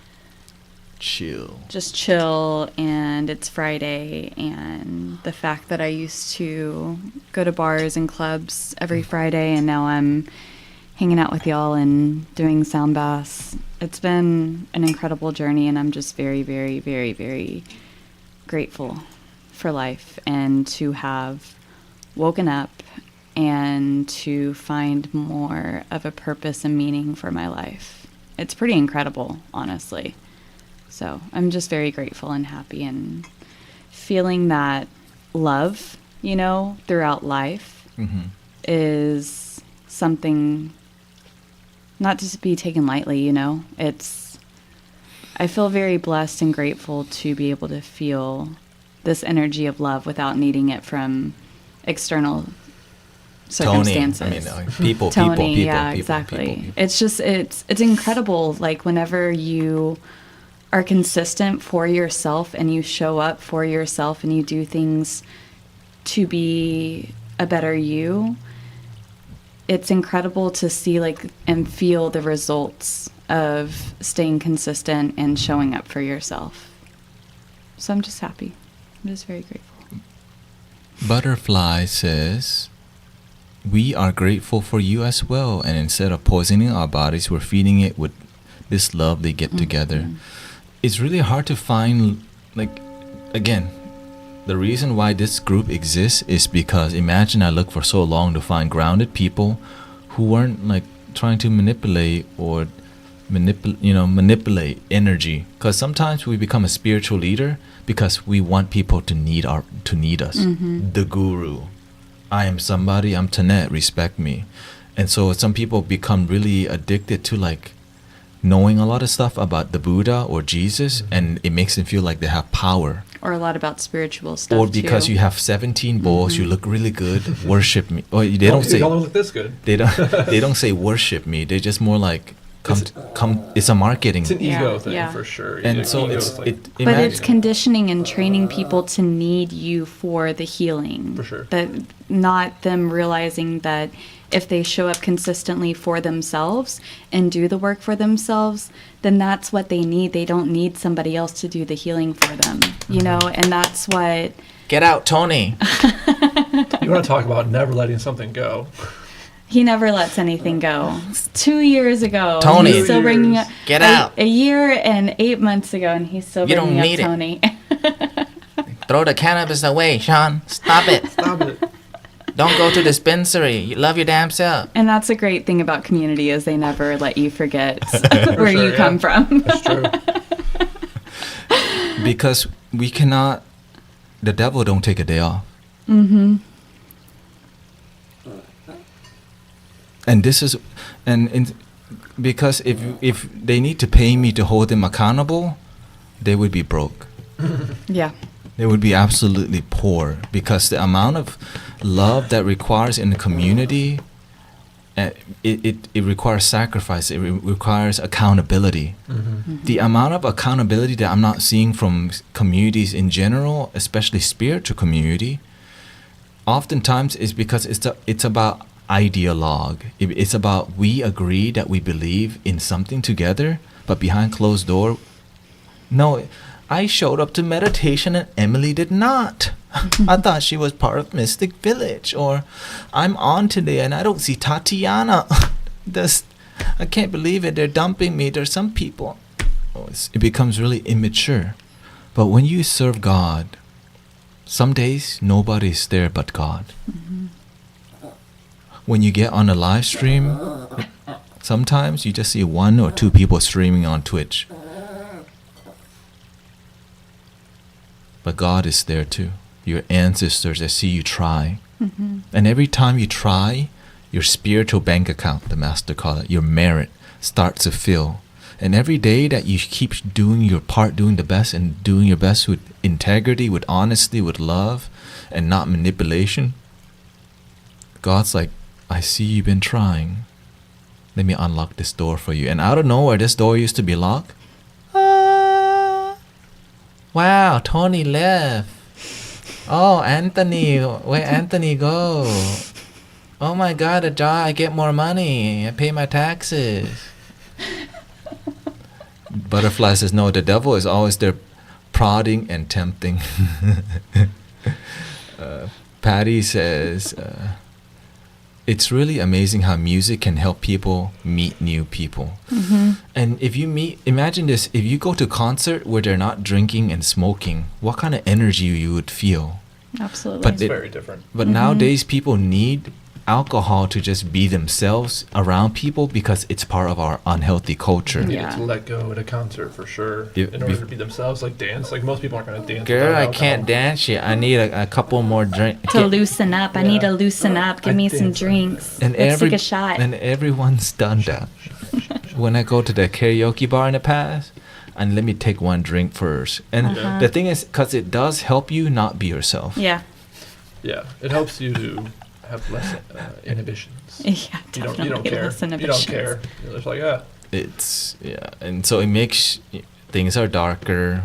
just chill, and it's Friday, and the fact that I used to go to bars and clubs every Friday, and now I'm hanging out with y'all and doing Soundbaths. It's been an incredible journey, and I'm just very, very, very, very grateful for life and to have woken up and to find more of a purpose and meaning for my life. It's pretty incredible, honestly. So I'm just very grateful and happy and feeling that love, throughout life is something not to be taken lightly, I feel very blessed and grateful to be able to feel this energy of love without needing it from external circumstances. Tony, people, yeah, exactly. People. It's just, it's incredible. Like whenever you are consistent for yourself and you show up for yourself and you do things to be a better you, it's incredible to see and feel the results of staying consistent and showing up for yourself. So I'm just happy. I'm just very grateful. Butterfly says, we are grateful for you as well, and instead of poisoning our bodies, we're feeding it with this love they get together. It's really hard to find, again, the reason why this group exists is because imagine I looked for so long to find grounded people who weren't trying to manipulate energy. Because sometimes we become a spiritual leader because we want people to need us. The guru. I am somebody, I'm Tanet, respect me. And so some people become really addicted to knowing a lot of stuff about the Buddha or Jesus, and it makes them feel like they have power. Or a lot about spiritual stuff. Or because you have 17 bowls, you look really good, worship me. Or they don't say, you don't look this good. They don't say worship me. They just more come. It's a marketing. It's an ego thing for sure. And so but it's conditioning and training people to need you for the healing. For sure. That not them realizing that if they show up consistently for themselves and do the work for themselves, then that's what they need. They don't need somebody else to do the healing for them, and that's what... Get out, Tony. You want to talk about never letting something go. He never lets anything go. 2 years ago, Tony. he's still bringing up... Get out. A year and 8 months ago, and he's still bringing up Tony. Throw the cannabis away, Sean. Stop it. Stop it. Don't go to dispensary. You love your damn self. And that's a great thing about community is they never let you forget where you come from. That's true. Because we cannot... The devil don't take a day off. And this is... because if they need to pay me to hold them accountable, they would be broke. Yeah. They would be absolutely poor because the amount of love that requires in the community, it requires sacrifice. It requires accountability. The amount of accountability that I'm not seeing from communities in general, especially spiritual community, oftentimes is because it's about ideologue. It's about we agree that we believe in something together, but behind closed door, no. I showed up to meditation and Emily did not. I thought she was part of Mystic Village. Or I'm on today and I don't see Tatiana. I can't believe it. They're dumping me. There's some people. It becomes really immature. But when you serve God, some days nobody's there but God. When you get on a live stream, sometimes you just see 1 or 2 people streaming on Twitch. but God is there too. Your ancestors, I see you try. And every time you try, your spiritual bank account, the master call it, your merit starts to fill. And every day that you keep doing your part, doing the best, and doing your best with integrity, with honesty, with love, and not manipulation, God's like, I see you've been trying. Let me unlock this door for you. And out of nowhere, this door used to be locked. Wow, Tony left. Oh, Anthony, where Anthony go? Oh my God, a job, I get more money. I pay my taxes. Butterfly says, no, the devil is always there prodding and tempting. Patty says, it's really amazing how music can help people meet new people. And if you imagine this, if you go to a concert where they're not drinking and smoking, what kind of energy you would feel? Absolutely. But It's very different. But nowadays, people need alcohol to just be themselves around people because it's part of our unhealthy culture. They Yeah. need to let go at a concert for sure. Yeah, In order to be themselves, like dance. Like most people aren't going to dance. Girl, without I alcohol. can't dance yet. I need a couple more drinks. To loosen up. I need to Yeah. loosen up. Give I me some dance. drinks. And Let's take a shot. And everyone's done that. When I go to the karaoke bar in the past, and let me take one drink first. And Uh-huh. the thing is, because it does help you not be yourself. Yeah. Yeah, it helps you to have less inhibitions. Yeah, You definitely. don't care. Less You don't inhibitions. care. You're just like, ah. It's, yeah. And so it makes things are darker.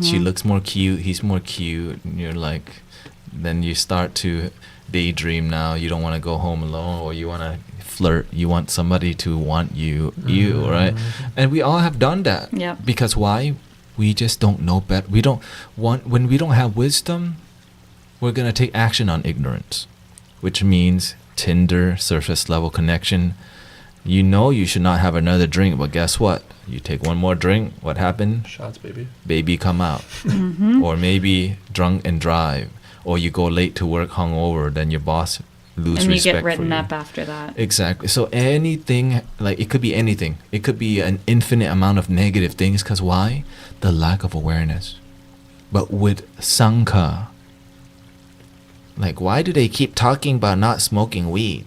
She looks more cute. He's more cute. And you're like, then you start to daydream now. You don't want to go home alone, or you want to flirt. You want somebody to want you, right? And we all have done that. Yep. Because why? We just don't know better. We don't want, when we don't have wisdom, we're going to take action on ignorance, which means Tinder, surface level connection. You know you should not have another drink, but guess what? You take one more drink, what happened? Shots, baby. Baby come out. Or maybe drunk and drive. Or you go late to work hungover, then your boss lose And you respect get written for you. up after that. Exactly. So anything, like it could be anything. It could be an infinite amount of negative things. Because why? The lack of awareness. But with Sangha, like, why do they keep talking about not smoking weed?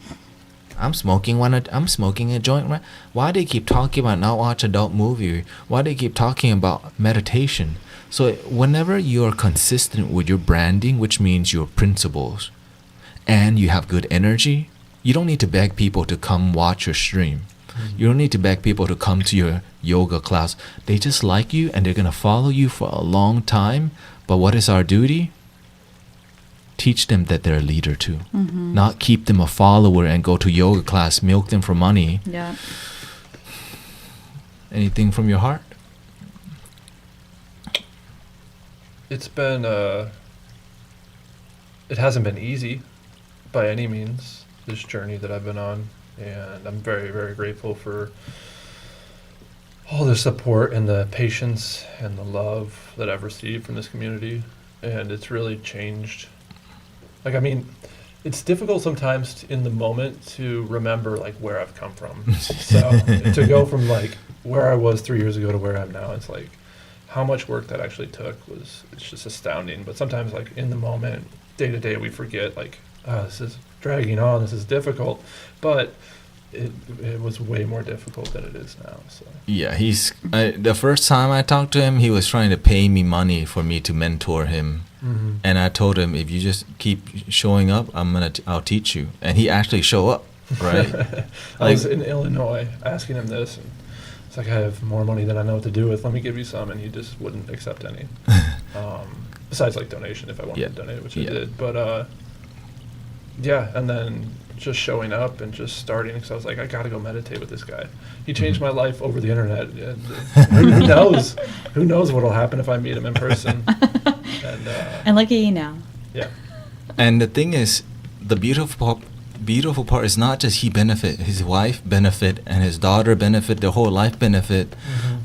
I'm smoking a joint. Right? Why they keep talking about not watch adult movie? Why they keep talking about meditation? So whenever you're consistent with your branding, which means your principles, and you have good energy, you don't need to beg people to come watch your stream. You don't need to beg people to come to your yoga class. They just like you and they're going to follow you for a long time. But what is our duty? Teach them that they're a leader too. Not keep them a follower and go to yoga class, milk them for money. Yeah. Anything from your heart? It's been, it hasn't been easy by any means, this journey that I've been on. And I'm very, very grateful for all the support and the patience and the love that I've received from this community. And it's really changed. Like, I mean, it's difficult sometimes in the moment to remember, like, where I've come from. So to go from, like, where I was 3 years ago to where I am now, it's like, how much work that actually took it's just astounding. But sometimes, like, in the moment, day to day, we forget, like, oh, this is dragging on, this is difficult. But it was way more difficult than it is now. So Yeah, the first time I talked to him, he was trying to pay me money for me to mentor him. And I told him, if you just keep showing up, I'll teach you. And he actually show up, right? I was in Illinois asking him this, and it's like, I have more money than I know what to do with. Let me give you some, and he just wouldn't accept any. Besides, like, donation if I wanted to donate, which I did. But yeah, and then just showing up and just starting, because I was like, I gotta go meditate with this guy. He changed my life over the internet. And who knows? Who knows what'll happen if I meet him in person? And look at you now. Yeah. And the thing is, the beautiful part is not just he benefit, his wife benefit, and his daughter benefit, their whole life benefit.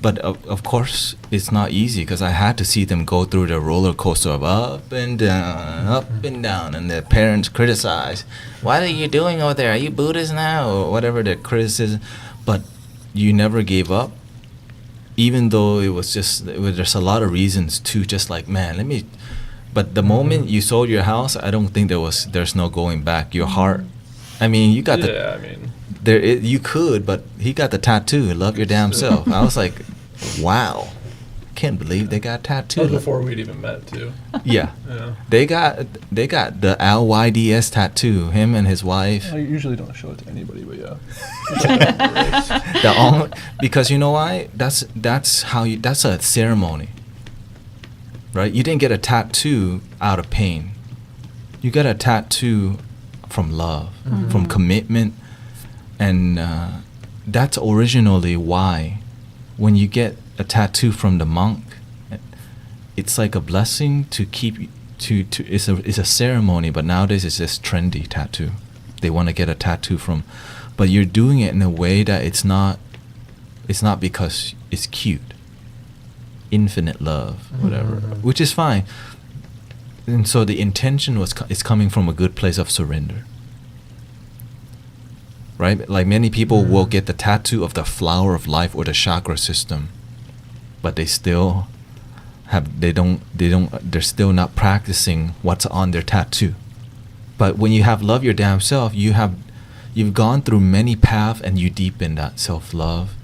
But of course, it's not easy, because I had to see them go through the roller coaster of up and down, and their parents criticize, what are you doing over there? Are you Buddhist now? Or whatever their criticism. But you never gave up, even though there's a lot of reasons to just like, man, But the moment you sold your house, I don't think there's no going back. Your heart, I mean, you got Yeah, I mean, you could, but he got the tattoo. Love your damn self. I was like, wow, can't believe they got that was tattooed. before we'd even met too. Yeah, Yeah. they got the LYDS tattoo. Him and his wife. I usually don't show it to anybody, but yeah. Because you know why? That's a ceremony, right? You didn't get a tattoo out of pain. You got a tattoo from love, from commitment, and that's originally why when you get a tattoo from the monk, it's like a blessing to keep it's a ceremony, but nowadays it's this trendy tattoo. They want to get a tattoo from, but you're doing it in a way that it's not because it's cute. Infinite love, whatever, which is fine. And so the intention is coming from a good place of surrender. Right? Like many people will get the tattoo of the flower of life or the chakra system, but they still they're still not practicing what's on their tattoo. But when you have love your damn self, you've gone through many paths and you deepen that self-love.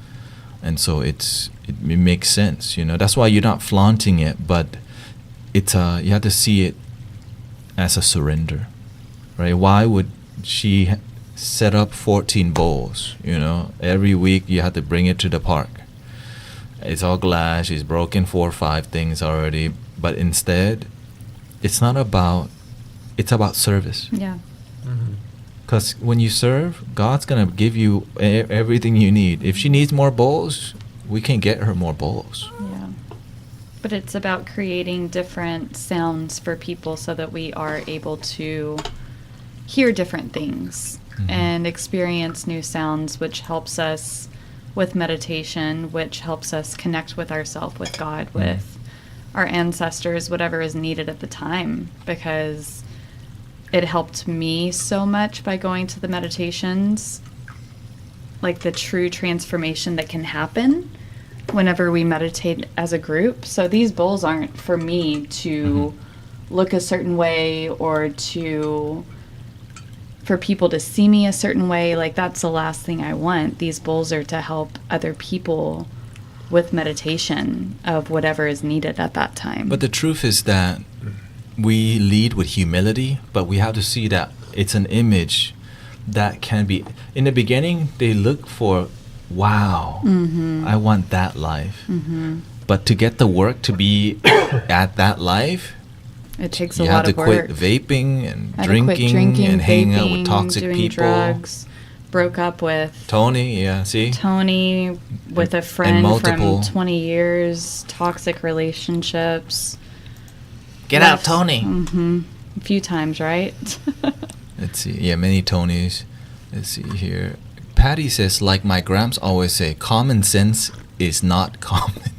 And so it makes sense, you know. That's why you're not flaunting it, but it's you have to see it as a surrender, right? Why would she set up 14 bowls, you know? Every week you have to bring it to the park. It's all glass. She's broken 4 or 5 things already, but instead, it's about service. Yeah. Because when you serve, God's gonna give you everything you need. If she needs more bowls, we can get her more bowls. Yeah. But it's about creating different sounds for people so that we are able to hear different things and experience new sounds, which helps us with meditation, which helps us connect with ourselves, with God, with our ancestors, whatever is needed at the time. Because it helped me so much by going to the meditations, like the true transformation that can happen whenever we meditate as a group. So these bowls aren't for me to look a certain way or for people to see me a certain way. Like, that's the last thing I want. These bowls are to help other people with meditation of whatever is needed at that time. But the truth is that we lead with humility, but we have to see that it's an image that can be, in the beginning, they look for, wow, I want that life. But to get the work to be at that life, it takes a you lot have of to work. quit vaping and I had to quit drinking and hanging out vaping, with toxic doing people. drugs, broke up with Tony, yeah, see? Tony, with a friend multiple. from 20 years, toxic relationships. Get out, Tony! A few times, right? Let's see. Yeah, many Tonys. Let's see here. Patty says, like my gramps always say, common sense is not common.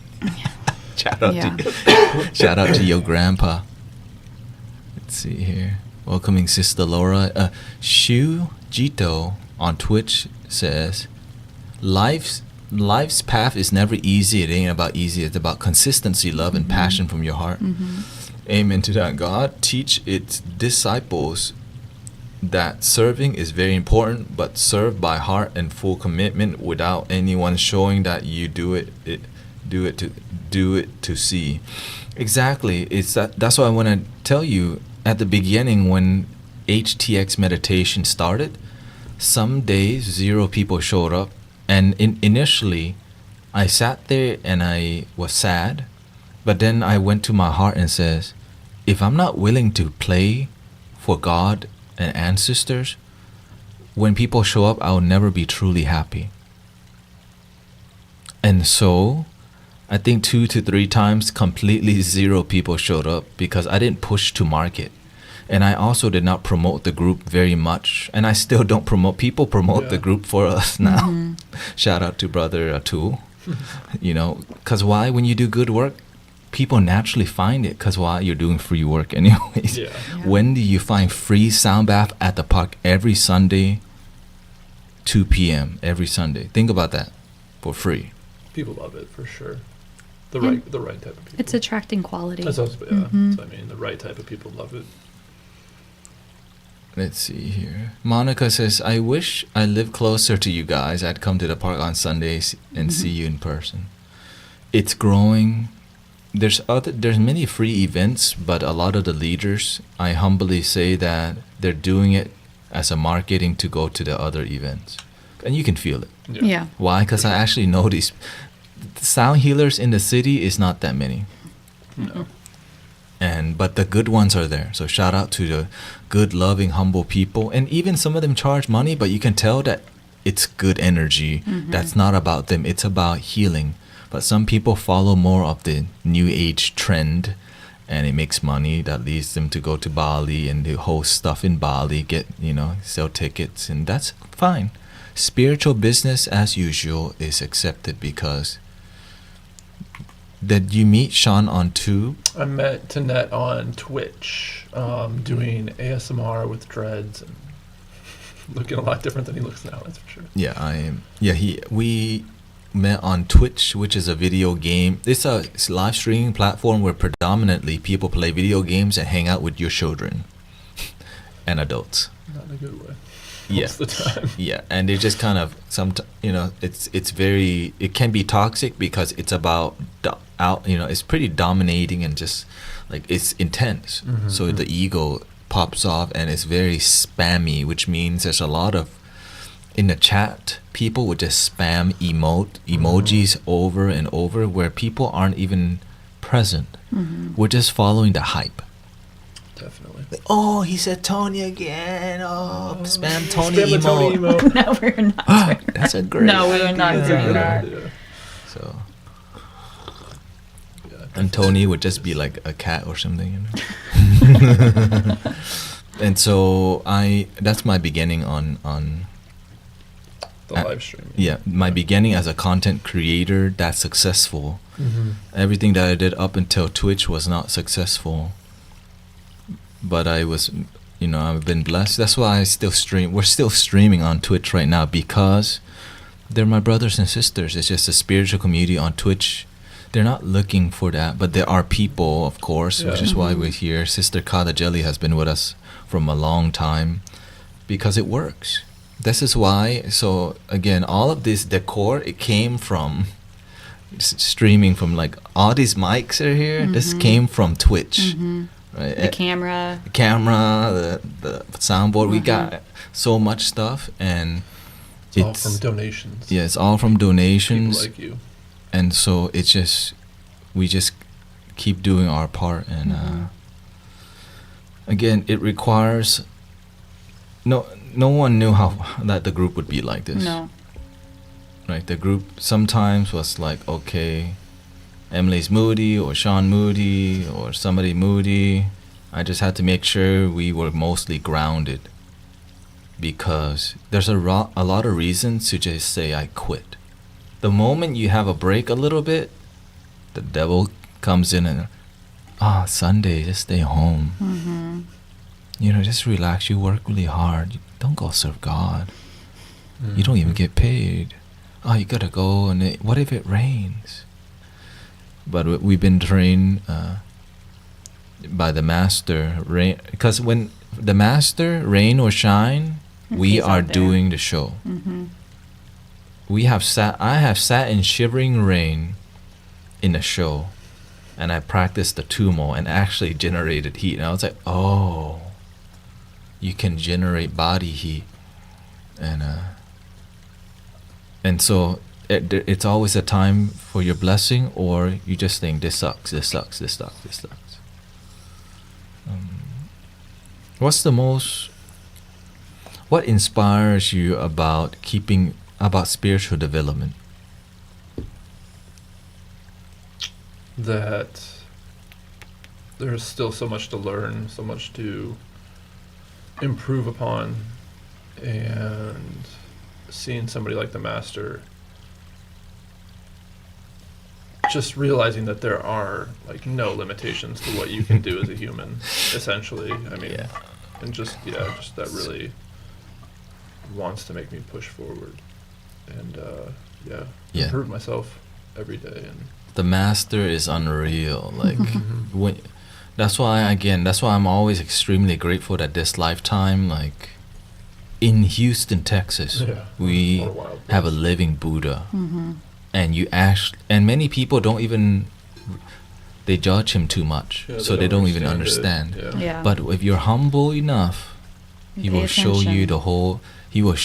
Shout out to your grandpa. Let's see here. Welcoming Sister Laura. Shu Jito on Twitch says, life's path is never easy. It ain't about easy. It's about consistency, love, and passion from your heart. Amen to that. God teach its disciples that serving is very important, but serve by heart and full commitment without anyone showing that you do it to see. Exactly. That's why I want to tell you, at the beginning when HTX meditation started, some days 0 people showed up, and initially I sat there and I was sad, but then I went to my heart and says, if I'm not willing to play for God and ancestors, when people show up, I'll never be truly happy. And so I think 2 to 3 times completely 0 people showed up because I didn't push to market. And I also did not promote the group very much. And I still don't promote. People promote the group for us now. Shout out to Brother Atul. You know, because why? When you do good work, people naturally find it. Because why? You're doing free work anyways. When do you find free Soundbath at the park every Sunday, 2 p.m. every Sunday? Think about that. For free. People love it, for sure. The And right type of people. It's attracting quality. That's what, yeah, that's what I mean. The right type of people love it. Let's see here. Monica says, I wish I lived closer to you guys. I'd come to the park on Sundays and see you in person. It's growing. There's many free events, but a lot of the leaders, I humbly say that they're doing it as a marketing to go to the other events. And you can feel it. Yeah. Why? Because I actually noticed the sound healers in the city is not that many. No. But the good ones are there. So shout out to the good, loving, humble people. And even some of them charge money, but you can tell that it's good energy. That's not about them. It's about healing. But some people follow more of the new age trend, and it makes money that leads them to go to Bali and to host stuff in Bali, sell tickets, and that's fine. Spiritual business as usual is accepted because did you meet Sean on Tube? I met Tanette on Twitch, doing ASMR with dreads and looking a lot different than he looks now, that's for sure. Yeah, I am. Yeah, we met on Twitch, which is a video game. It's a live streaming platform where predominantly people play video games and hang out with your children and adults. Not in a good way. Yeah. Most of the time. Yeah, and they just kind of it can be toxic because it's about it's pretty dominating and just like it's intense. So the ego pops off and it's very spammy, which means there's a lot of in the chat people would just spam emojis over and over where people aren't even present. We're just following the hype. Definitely. Like, oh, he said Tony again. Oh, spam Tony Spam the emote. Tony emote. No, we're not. That's a great. No, we're not idea. doing that. Yeah. So, Yeah, and Tony would just be like a cat or something, And so that's my beginning on the live stream. yeah, my beginning as a content creator that's successful. Everything that I did up until Twitch was not successful. But I was, I've been blessed. That's why I still stream. We're still streaming on Twitch right now because they're my brothers and sisters. It's just a spiritual community on Twitch. They're not looking for that, but there are people, of course, which is why we're here. Sister Kata Jelly has been with us from a long time because it works. This is why. So again, all of this decor, it came from streaming from like all these mics are here. This came from Twitch. Right? The camera, the soundboard. We got so much stuff, and It's all from donations. Yeah, it's all from donations. People like you. And so we just keep doing our part, and again, it requires. No one knew that the group would be like this. no. Right, the group sometimes was like, okay, Emily's moody or Sean moody or somebody moody. I just had to make sure we were mostly grounded because there's a lot of reasons to just say I quit. The moment you have a break a little bit, the devil comes in and Sunday, just stay home. Just relax. You work really hard. Don't go serve God. You don't even get paid. Oh, you gotta go, and what if it rains? But we've been trained by the master, because when the master, rain or shine, we He's are out there. doing the show. I have sat in shivering rain in a show, and I practiced the tumo and actually generated heat. And I was like, oh, you can generate body heat, and so it's always a time for your blessing, or you just think this sucks, this sucks, this sucks, this sucks. What inspires you about spiritual development? That there's still so much to learn, so much to improve upon, and seeing somebody like the master, just realizing that there are like no limitations to what you can do as a human, essentially. I mean, and just that really wants to make me push forward and improve myself every day. And The master is unreal. Like, when, that's why I'm always extremely grateful that this lifetime, like, in Houston, Texas, we What a wild have a place. living Buddha. And many people don't even, they judge him too much, Yeah, so they don't even it. understand. Yeah. Yeah. But if you're humble enough, he Pay will show you attention. the whole. He will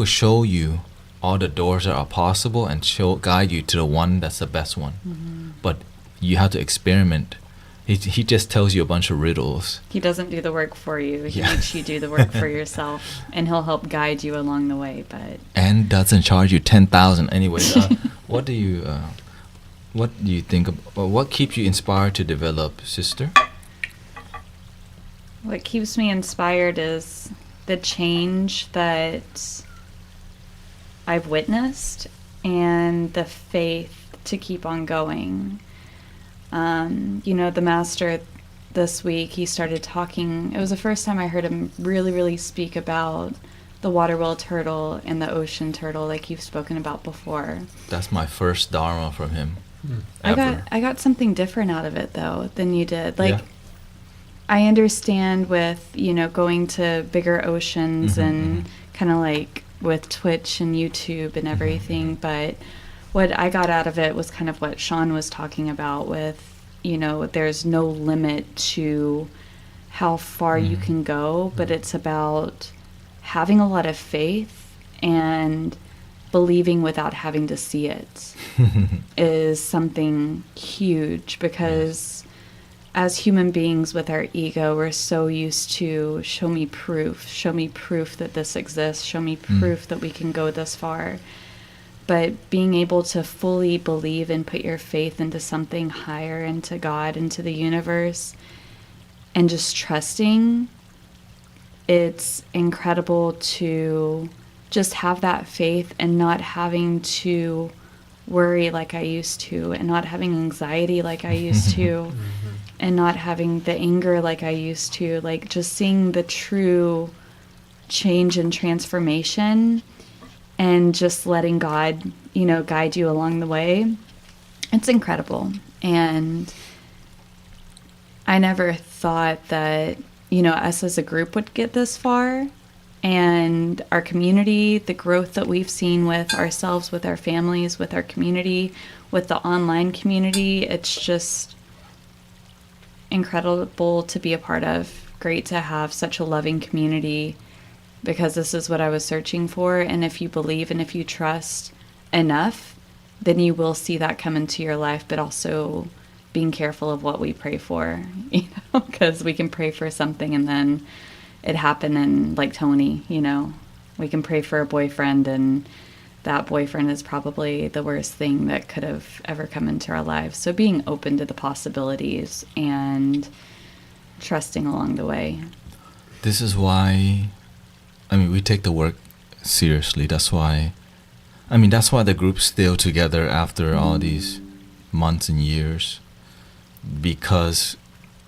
show you all the doors that are possible and guide you to the one that's the best one. But you have to experiment. He just tells you a bunch of riddles. He doesn't do the work for you. He Yeah. makes you do the work for yourself, and he'll help guide you along the way. But And doesn't charge you 10,000 anyway. What do you think? What keeps you inspired to develop, sister? what keeps me inspired is the change that I've witnessed and the faith to keep on going. The master this week, he started talking. It was the first time I heard him really, really speak about the water whale turtle and the ocean turtle, like you've spoken about before. That's my first Dharma from him. I Ever. got something different out of it though than you did. Like, Yeah. I understand with going to bigger oceans and kind of like with Twitch and YouTube and everything, but what I got out of it was kind of what Sean was talking about with there's no limit to how far you can go, but it's about having a lot of faith and believing without having to see it is something huge, because as human beings with our ego, we're so used to show me proof that this exists, show me proof that we can go this far. But being able to fully believe and put your faith into something higher, into God, into the universe, and just trusting, it's incredible to just have that faith and not having to worry like I used to, and not having anxiety like I used to, and not having the anger like I used to, like just seeing the true change and transformation and just letting God, guide you along the way. It's incredible. And I never thought that, us as a group would get this far. And our community, the growth that we've seen with ourselves, with our families, with our community, with the online community, it's just incredible to be a part of. Great to have such a loving community, because this is what I was searching for. And if you believe and if you trust enough, then you will see that come into your life, but also being careful of what we pray for, because we can pray for something and then it happen, and like Tony, we can pray for a boyfriend and that boyfriend is probably the worst thing that could have ever come into our lives. So being open to the possibilities and trusting along the way. This is why, we take the work seriously. That's why the group's still together after all these months and years, because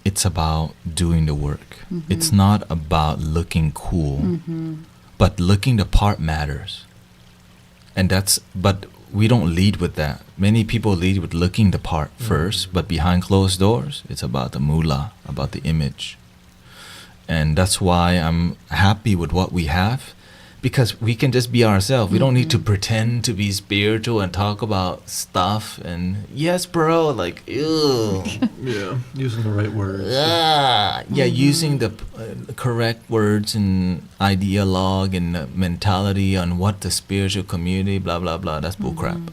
it's about doing the work. It's not about looking cool, but looking the part matters. But we don't lead with that. Many people lead with looking the part first, but behind closed doors, it's about the moolah, about the image. And that's why I'm happy with what we have, because we can just be ourselves. We don't need to pretend to be spiritual and talk about stuff and yes, bro, like, ew. Yeah, using the right words. Using the correct words and ideologue and mentality on what the spiritual community, blah, blah, blah. That's bullcrap.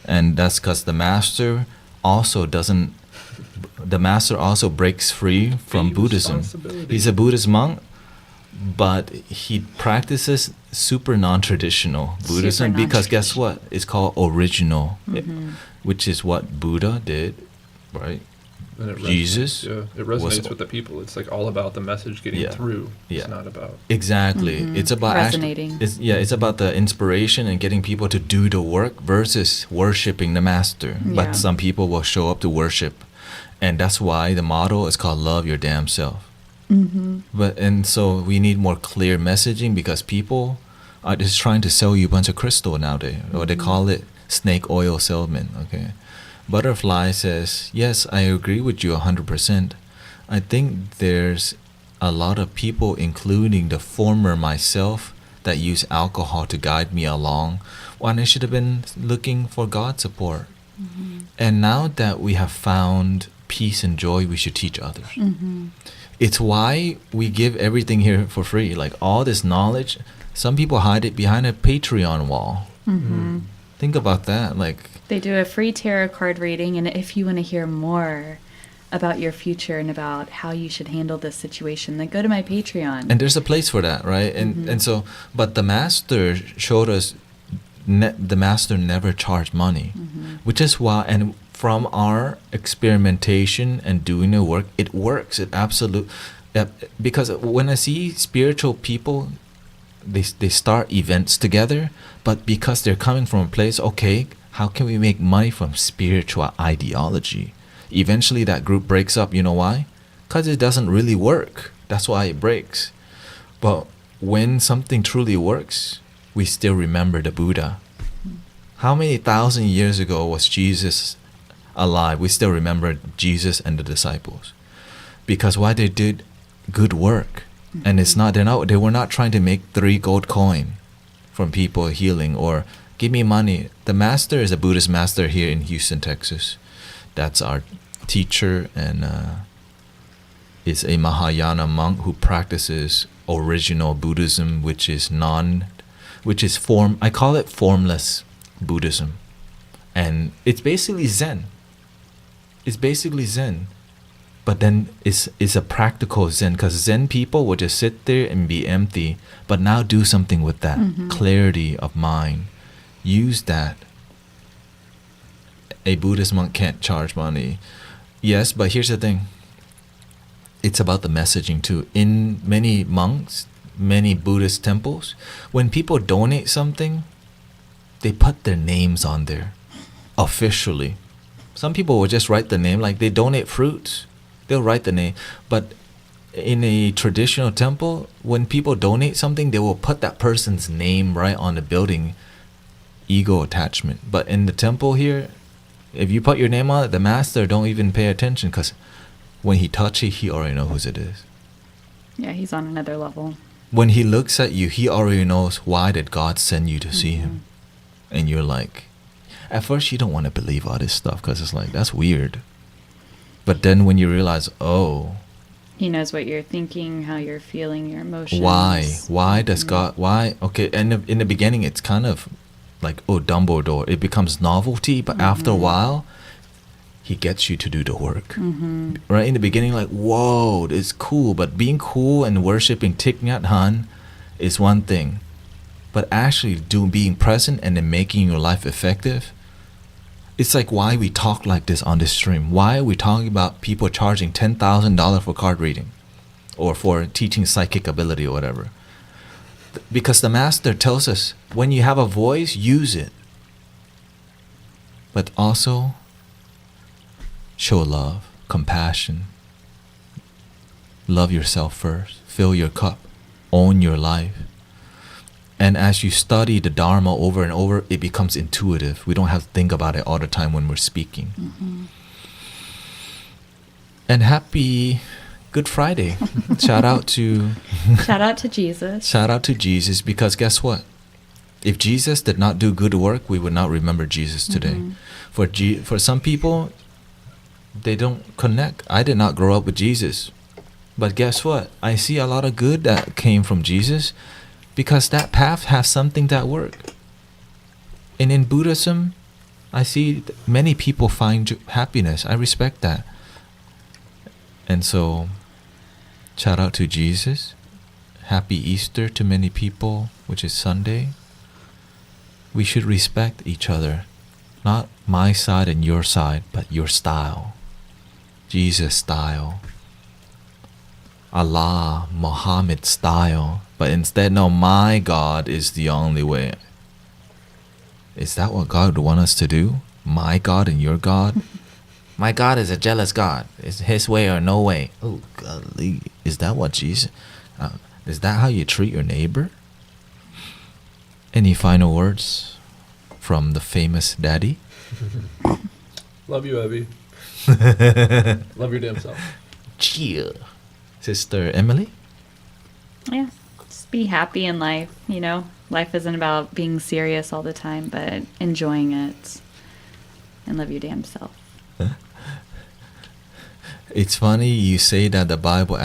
And that's because the master also breaks free from Buddhism. Responsibility. He's a Buddhist monk, but he practices super non-traditional Buddhism, because guess what? It's called original, which is what Buddha did, right? And it Jesus it was- resonates with the people. It's like all about the message getting Yeah. through. Yeah. It's not about Exactly. It's about Resonating. It's about the inspiration and getting people to do the work versus worshiping the master. Yeah. But some people will show up to worship, and that's why the motto is called "Love Your Damn Self." And so we need more clear messaging, because people are just trying to sell you a bunch of crystal nowadays, or they call it snake oil salesman. Okay, Butterfly says, yes, I agree with you 100%. I think there's a lot of people, including the former myself, that use alcohol to guide me along when I should have been looking for God's support. And now that we have found peace and joy, we should teach others. It's why we give everything here for free. Like all this knowledge, some people hide it behind a Patreon wall. Think about that. Like They do a free tarot card reading, and if you want to hear more about your future and about how you should handle this situation, then go to my Patreon. and there's a place for that, right? And so, but the master showed us the master never charged money, which is why, and from our experimentation and doing the work, it works. It absolutely, because when I see spiritual people, they start events together, but because they're coming from a place, okay, how can we make money from spiritual ideology? Eventually that group breaks up. You know why? Because it doesn't really work. That's why it breaks. But when something truly works, we still remember the Buddha. How many thousand years ago was Jesus alive? We still remember Jesus and the disciples. Because why? They did good work. And they were not trying to make 3 gold coin from people healing or give me money. The master is a Buddhist master here in Houston, Texas. That's our teacher, and is a Mahayana monk who practices original Buddhism, which is I call it formless Buddhism. And it's basically Zen. But then it's a practical Zen, because Zen people will just sit there and be empty, but now do something with that clarity of mind. Use that. A Buddhist monk can't charge money. Yes, but here's the thing. It's about the messaging too. In many Buddhist temples, when people donate something, they put their names on there officially. Some people will just write the name, like they donate fruits. They'll write the name. But in a traditional temple, when people donate something, they will put that person's name right on the building. Ego attachment. But in the temple here, if you put your name on it, the master don't even pay attention, because when he touches it, he already knows whose it is. Yeah, he's on another level. When he looks at you, he already knows, why did God send you to see him? And you're like, at first you don't want to believe all this stuff, because it's like, that's weird. But then when you realize, oh, He knows what you're thinking, how you're feeling, your emotions. why does God, why? Okay, and in the beginning it's kind of like, oh, Dumbledore, it becomes novelty, but after a while he gets you to do the work. Right in the beginning, like, whoa, it's cool, but being cool and worshiping Thich Nhat Hanh is one thing, but actually being present and then making your life effective. It's like why we talk like this on this stream. Why are we talking about people charging $10,000 for card reading or for teaching psychic ability or whatever? Because the master tells us, when you have a voice, use it. But also show love, compassion. Love yourself first. Fill your cup. Own your life. And as you study the Dharma over and over, it becomes intuitive. We don't have to think about it all the time when we're speaking. And happy Good Friday. Shout out to Jesus. Shout out to Jesus, because guess what? If Jesus did not do good work, we would not remember Jesus today. For some people, they don't connect. I did not grow up with Jesus. But guess what? I see a lot of good that came from Jesus, because that path has something that worked. And in Buddhism, I see many people find happiness. I respect that. And so, shout out to Jesus. Happy Easter to many people, which is Sunday. We should respect each other. Not my side and your side, but your style. Jesus style. Allah, Muhammad style. But instead, no, my God is the only way. Is that what God would want us to do? My God and your God? My God is a jealous God. It's his way or no way. Oh, golly. Is that what Jesus... is that how you treat your neighbor? Any final words from the famous daddy? Love you, Evie. Love your damn self. Cheer. Sister Emily? Yeah. Just be happy in life, you know? Life isn't about being serious all the time, but enjoying it. And love your damn self. It's funny you say that the Bible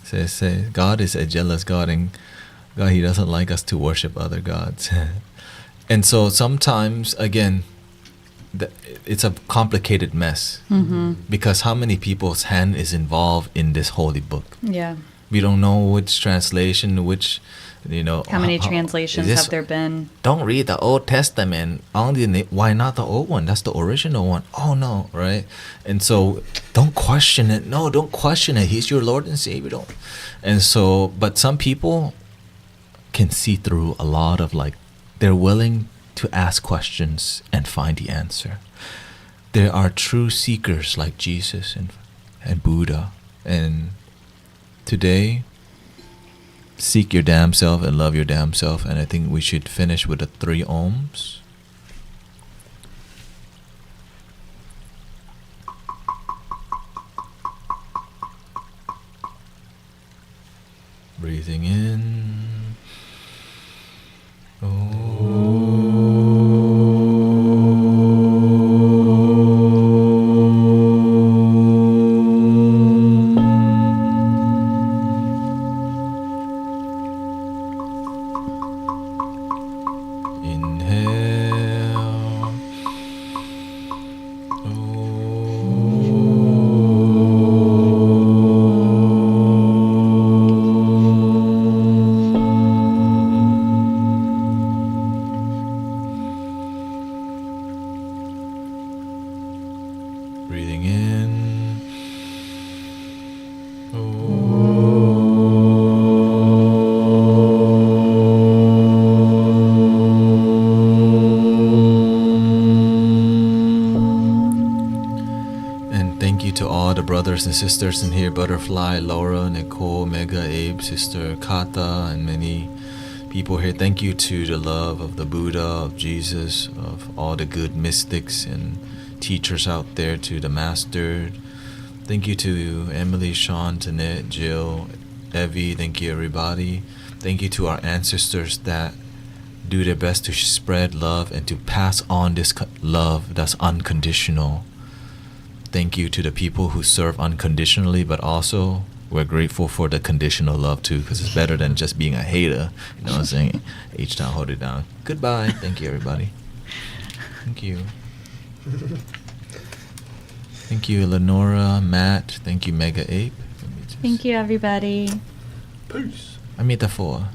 says God is a jealous God, and God, He doesn't like us to worship other gods. And so sometimes, again, it's a complicated mess. Because how many people's hand is involved in this holy book? Yeah. We don't know which translation, which, How many translations have there been? Don't read the Old Testament. Why not the old one? That's the original one. Oh no, right? And so don't question it. No, don't question it. He's your Lord and Savior. Don't. And so, but some people can see through a lot of they're willing to ask questions and find the answer. There are true seekers like Jesus and Buddha. And today, seek your damn self and love your damn self. And I think we should finish with the 3 ohms. Breathing in. Inhale. Breathing in. And thank you to all the brothers and sisters in here, Butterfly, Laura, Nicole, Mega, Abe, Sister Kata, and many people here. Thank you to the love of the Buddha, of Jesus, of all the good mystics and teachers out there, to the Master. Thank you to Emily, Sean, Tanette, Jill, Evie. Thank you, everybody. Thank you to our ancestors that do their best to spread love and to pass on this love that's unconditional. Thank you to the people who serve unconditionally, but also we're grateful for the conditional love too, because it's better than just being a hater. You know what I'm saying? H-Town, hold it down. Goodbye. Thank you, everybody. Thank you. Thank you, Lenora, Matt. Thank you, Mega Ape. Thank you, everybody. Peace. Amita 4.